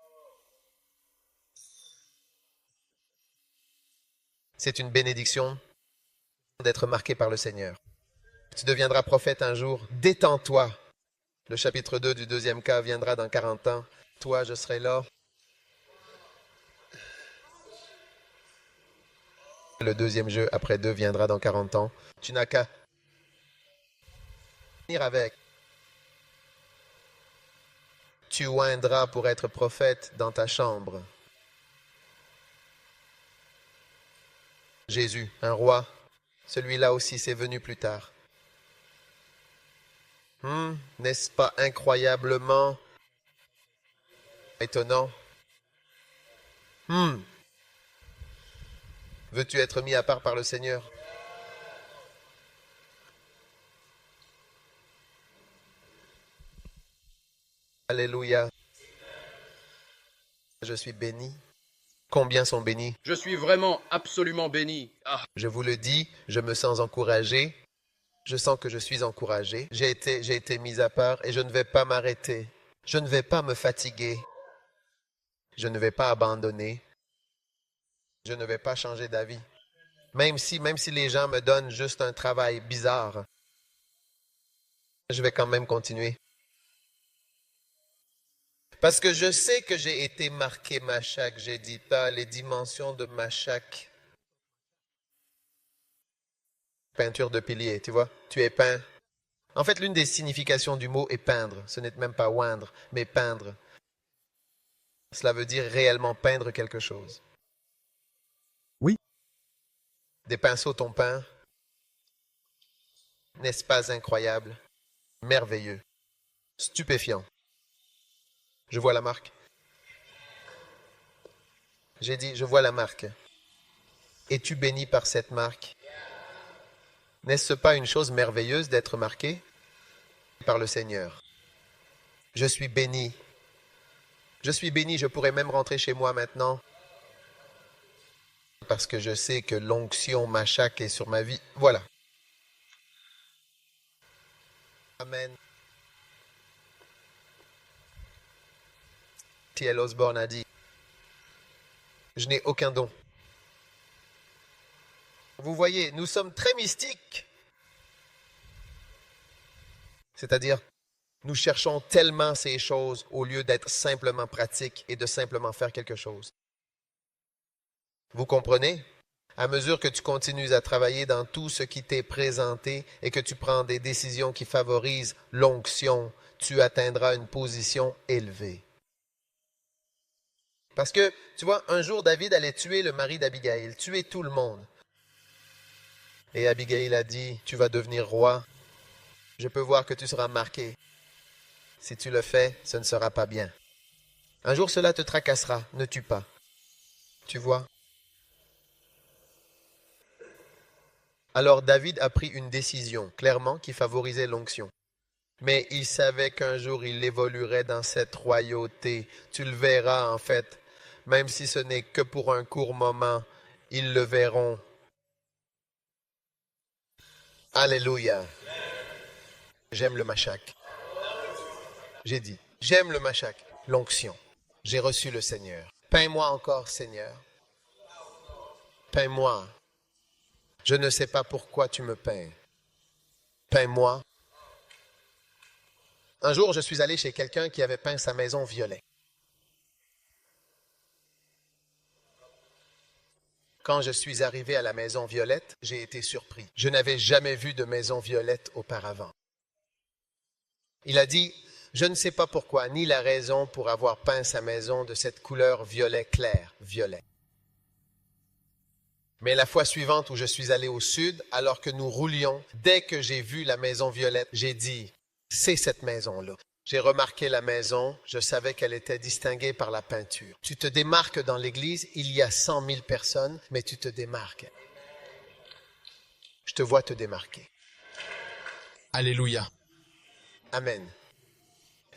C'est une bénédiction d'être marqué par le Seigneur. Tu deviendras prophète un jour. Détends-toi. Le chapitre 2 du 2e cas viendra dans 40 ans. Toi, je serai là. Le deuxième jeu, après 2, viendra dans 40 ans. Tu n'as qu'à venir avec. Tu oindras pour être prophète dans ta chambre. Jésus, un roi, celui-là aussi c'est venu plus tard. N'est-ce pas incroyablement étonnant? Veux-tu être mis à part par le Seigneur? Alléluia. Je suis béni. Combien sont bénis?
Je suis vraiment absolument béni. Ah.
Je vous le dis, je me sens encouragé. Je sens que je suis encouragé. J'ai été mis à part et je ne vais pas m'arrêter. Je ne vais pas me fatiguer. Je ne vais pas abandonner. Je ne vais pas changer d'avis. Même si les gens me donnent juste un travail bizarre, je vais quand même continuer. Parce que je sais que j'ai été marqué Machak. J'ai dit pas les dimensions de Machak. Peinture de pilier, tu vois, tu es peint. En fait, l'une des significations du mot est peindre. Ce n'est même pas oindre, mais peindre. Cela veut dire réellement peindre quelque chose.
Oui.
Des pinceaux t'ont peint. N'est-ce pas incroyable? Merveilleux. Stupéfiant. Je vois la marque. J'ai dit, je vois la marque. Es-tu béni par cette marque? N'est-ce pas une chose merveilleuse d'être marqué par le Seigneur? Je suis béni. Je suis béni, je pourrais même rentrer chez moi maintenant. Parce que je sais que l'onction Machak est sur ma vie. Voilà. Amen. T.L. Osborne a dit, je n'ai aucun don. Vous voyez, nous sommes très mystiques. C'est-à-dire, nous cherchons tellement ces choses au lieu d'être simplement pratiques et de simplement faire quelque chose. Vous comprenez? À mesure que tu continues à travailler dans tout ce qui t'est présenté et que tu prends des décisions qui favorisent l'onction, tu atteindras une position élevée. Parce que, tu vois, un jour, David allait tuer le mari d'Abigail, tuer tout le monde. Et Abigail a dit, tu vas devenir roi. Je peux voir que tu seras marqué. Si tu le fais, ce ne sera pas bien. Un jour, cela te tracassera. Ne tue pas. Tu vois? Alors David a pris une décision, clairement, qui favorisait l'onction. Mais il savait qu'un jour, il évoluerait dans cette royauté. Tu le verras, en fait. Même si ce n'est que pour un court moment, ils le verront. Alléluia. J'aime le Machak. J'ai dit, j'aime le Machak, l'onction. J'ai reçu le Seigneur. Peins-moi encore, Seigneur. Peins-moi. Je ne sais pas pourquoi tu me peins. Peins-moi. Un jour, je suis allé chez quelqu'un qui avait peint sa maison violet. Quand je suis arrivé à la maison Violette, j'ai été surpris. Je n'avais jamais vu de maison Violette auparavant. Il a dit, je ne sais pas pourquoi, ni la raison pour avoir peint sa maison de cette couleur violet clair, violet. Mais la fois suivante où je suis allé au sud, alors que nous roulions, dès que j'ai vu la maison Violette, j'ai dit, c'est cette maison-là. J'ai remarqué la maison, je savais qu'elle était distinguée par la peinture. Tu te démarques dans l'église, il y a 100 000 personnes, mais tu te démarques. Je te vois te démarquer.
Alléluia.
Amen.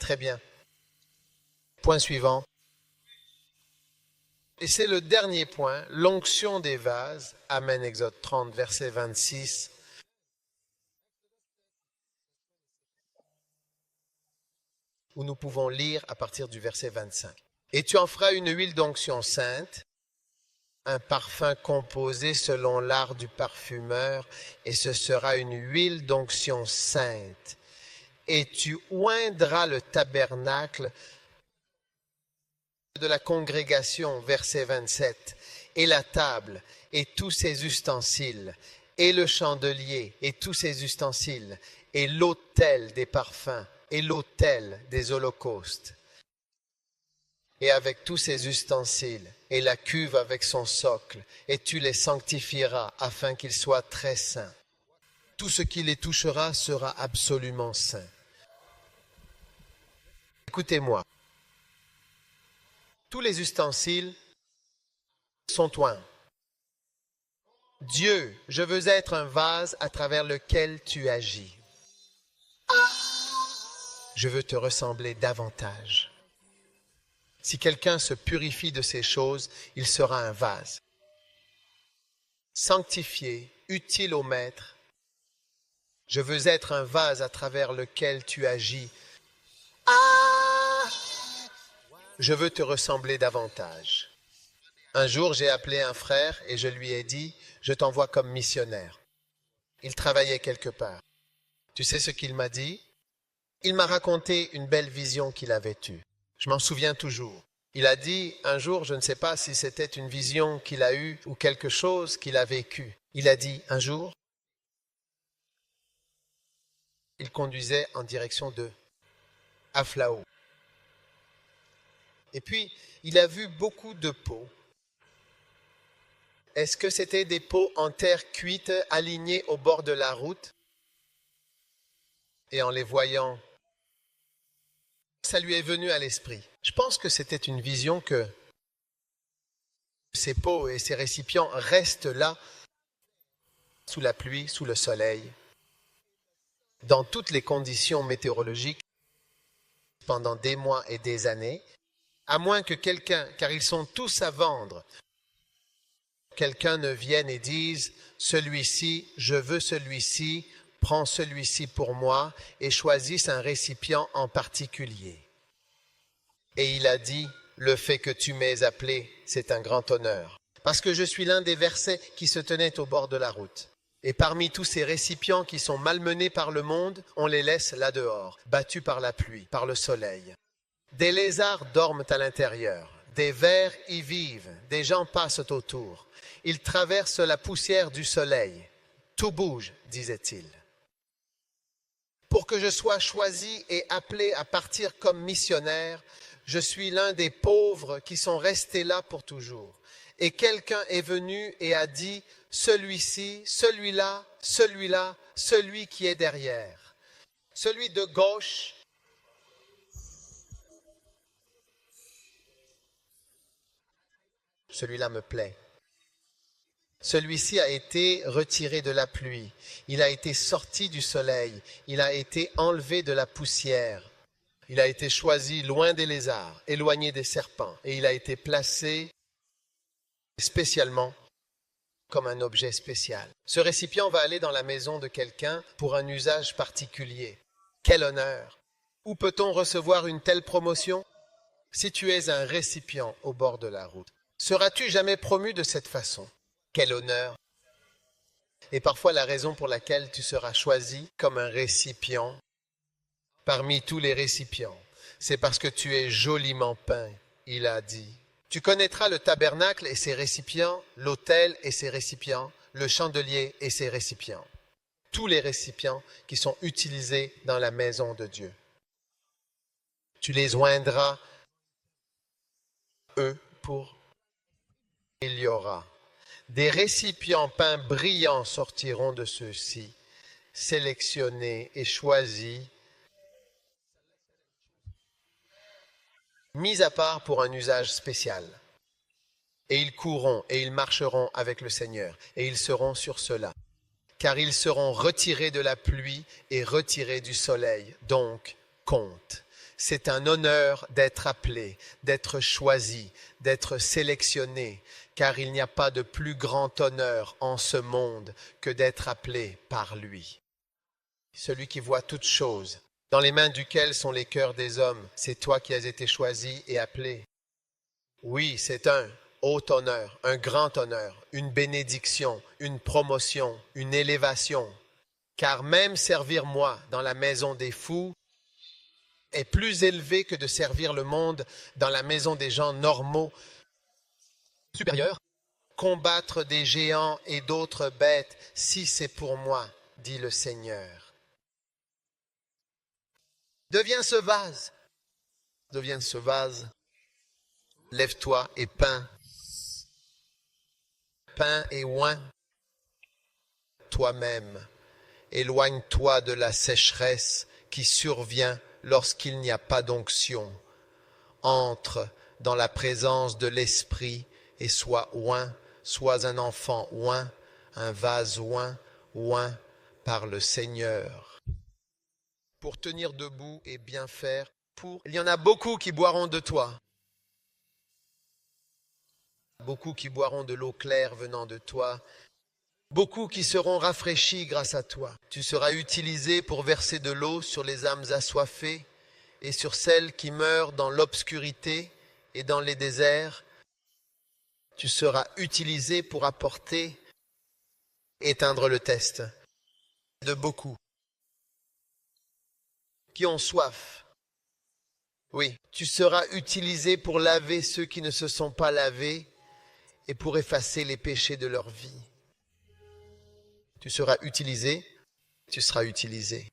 Très bien. Point suivant. Et c'est le dernier point, l'onction des vases. Amen, Exode 30, verset 26. Où nous pouvons lire à partir du verset 25. Et tu en feras une huile d'onction sainte, un parfum composé selon l'art du parfumeur, et ce sera une huile d'onction sainte. Et tu oindras le tabernacle de la congrégation, verset 27, et la table, et tous ses ustensiles, et le chandelier, et tous ses ustensiles, et l'autel des parfums, et l'autel des holocaustes, et avec tous ses ustensiles, et la cuve avec son socle, et tu les sanctifieras afin qu'ils soient très saints. Tout ce qui les touchera sera absolument saint. Écoutez-moi. Tous les ustensiles sont oints. Dieu, je veux être un vase à travers lequel tu agis. Je veux te ressembler davantage. Si quelqu'un se purifie de ces choses, il sera un vase. Sanctifié, utile au Maître. Je veux être un vase à travers lequel tu agis. Je veux te ressembler davantage. Un jour, j'ai appelé un frère et je lui ai dit, je t'envoie comme missionnaire. Il travaillait quelque part. Tu sais ce qu'il m'a dit? Il m'a raconté une belle vision qu'il avait eue. Je m'en souviens toujours. Il a dit, un jour, je ne sais pas si c'était une vision qu'il a eue ou quelque chose qu'il a vécu. Il a dit, un jour, il conduisait en direction de Aflao. Et puis, il a vu beaucoup de pots. Est-ce que c'était des pots en terre cuite alignés au bord de la route? Et en les voyant, ça lui est venu à l'esprit. Je pense que c'était une vision que ces pots et ces récipients restent là, sous la pluie, sous le soleil, dans toutes les conditions météorologiques, pendant des mois et des années, à moins que quelqu'un, car ils sont tous à vendre, quelqu'un ne vienne et dise « Celui-ci, je veux celui-ci, prends celui-ci pour moi » et choisisse un récipient en particulier. Et il a dit « Le fait que tu m'aies appelé, c'est un grand honneur, parce que je suis l'un des versets qui se tenaient au bord de la route. Et parmi tous ces récipients qui sont malmenés par le monde, on les laisse là dehors, battus par la pluie, par le soleil. Des lézards dorment à l'intérieur, des vers y vivent, des gens passent autour. Ils traversent la poussière du soleil. Tout bouge, disait-il. Pour que je sois choisi et appelé à partir comme missionnaire, je suis l'un des pauvres qui sont restés là pour toujours. Et quelqu'un est venu et a dit, celui-ci, celui-là, celui-là, celui qui est derrière. Celui de gauche, celui-là me plaît. Celui-ci a été retiré de la pluie, il a été sorti du soleil, il a été enlevé de la poussière, il a été choisi loin des lézards, éloigné des serpents, et il a été placé spécialement comme un objet spécial. Ce récipient va aller dans la maison de quelqu'un pour un usage particulier. Quel honneur! Où peut-on recevoir une telle promotion? Si tu es un récipient au bord de la route, seras-tu jamais promu de cette façon? Quel honneur! Et parfois la raison pour laquelle tu seras choisi comme un récipient parmi tous les récipients, c'est parce que tu es joliment peint, il a dit. Tu connaîtras le tabernacle et ses récipients, l'autel et ses récipients, le chandelier et ses récipients. Tous les récipients qui sont utilisés dans la maison de Dieu. Tu les joindras, eux, pour... Il y aura. Des récipients peints brillants sortiront de ceux-ci, sélectionnés et choisis, mis à part pour un usage spécial. Et ils courront et ils marcheront avec le Seigneur, et ils seront sur cela. Car ils seront retirés de la pluie et retirés du soleil, donc compte. C'est un honneur d'être appelé, d'être choisi, d'être sélectionné, car il n'y a pas de plus grand honneur en ce monde que d'être appelé par lui. Celui qui voit toutes choses, dans les mains duquel sont les cœurs des hommes, c'est toi qui as été choisi et appelé. Oui, c'est un haut honneur, un grand honneur, une bénédiction, une promotion, une élévation. Car même servir moi dans la maison des fous est plus élevé que de servir le monde dans la maison des gens normaux, supérieurs. Combattre des géants et d'autres bêtes, si c'est pour moi, dit le Seigneur. Deviens ce vase. Deviens ce vase. Lève-toi et peins. Peins et oins toi-même. Éloigne-toi de la sécheresse qui survient lorsqu'il n'y a pas d'onction. Entre dans la présence de l'Esprit et sois oint, sois un enfant oint, un vase oint, oint par le Seigneur. Pour tenir debout et bien faire, il y en a beaucoup qui boiront de toi. Beaucoup qui boiront de l'eau claire venant de toi. Beaucoup qui seront rafraîchis grâce à toi. Tu seras utilisé pour verser de l'eau sur les âmes assoiffées et sur celles qui meurent dans l'obscurité et dans les déserts. Tu seras utilisé pour apporter, éteindre le test de beaucoup qui ont soif. Oui, tu seras utilisé pour laver ceux qui ne se sont pas lavés et pour effacer les péchés de leur vie. Tu seras utilisé, tu seras utilisé.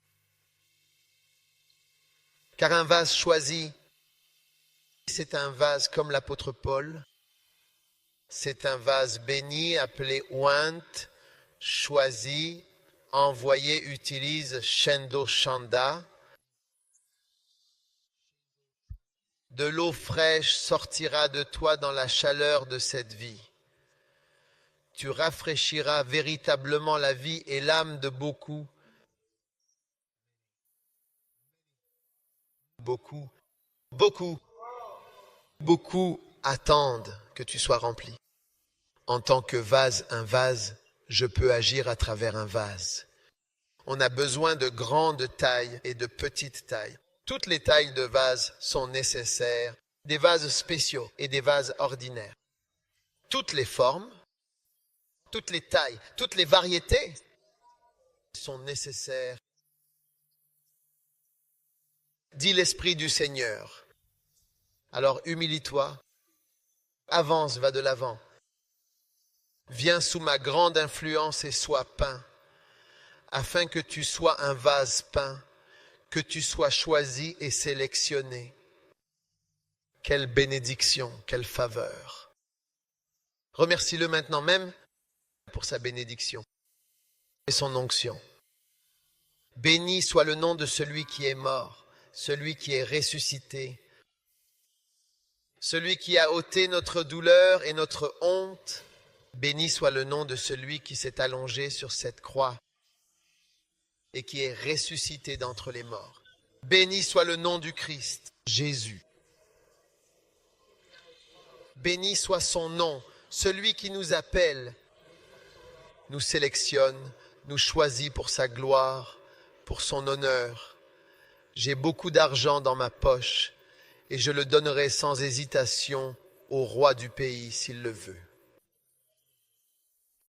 Car un vase choisi, c'est un vase comme l'apôtre Paul. C'est un vase béni, appelé oint, choisi, envoyé, utilise, shendo shanda. De l'eau fraîche sortira de toi dans la chaleur de cette vie. Tu rafraîchiras véritablement la vie et l'âme de beaucoup. Beaucoup, beaucoup, beaucoup attendent que tu sois rempli. En tant que vase, un vase, je peux agir à travers un vase. On a besoin de grande taille et de petite taille. Toutes les tailles de vases sont nécessaires, des vases spéciaux et des vases ordinaires. Toutes les formes, toutes les tailles, toutes les variétés sont nécessaires. Dit l'Esprit du Seigneur. Alors humilie-toi, avance, va de l'avant. Viens sous ma grande influence et sois peint, afin que tu sois un vase peint, que tu sois choisi et sélectionné. Quelle bénédiction, quelle faveur. Remercie-le maintenant même pour sa bénédiction et son onction. Béni soit le nom de celui qui est mort, celui qui est ressuscité, celui qui a ôté notre douleur et notre honte. Béni soit le nom de celui qui s'est allongé sur cette croix et qui est ressuscité d'entre les morts. Béni soit le nom du Christ, Jésus. Béni soit son nom, celui qui nous appelle, nous sélectionne, nous choisit pour sa gloire, pour son honneur. J'ai beaucoup d'argent dans ma poche et je le donnerai sans hésitation au roi du pays s'il le veut.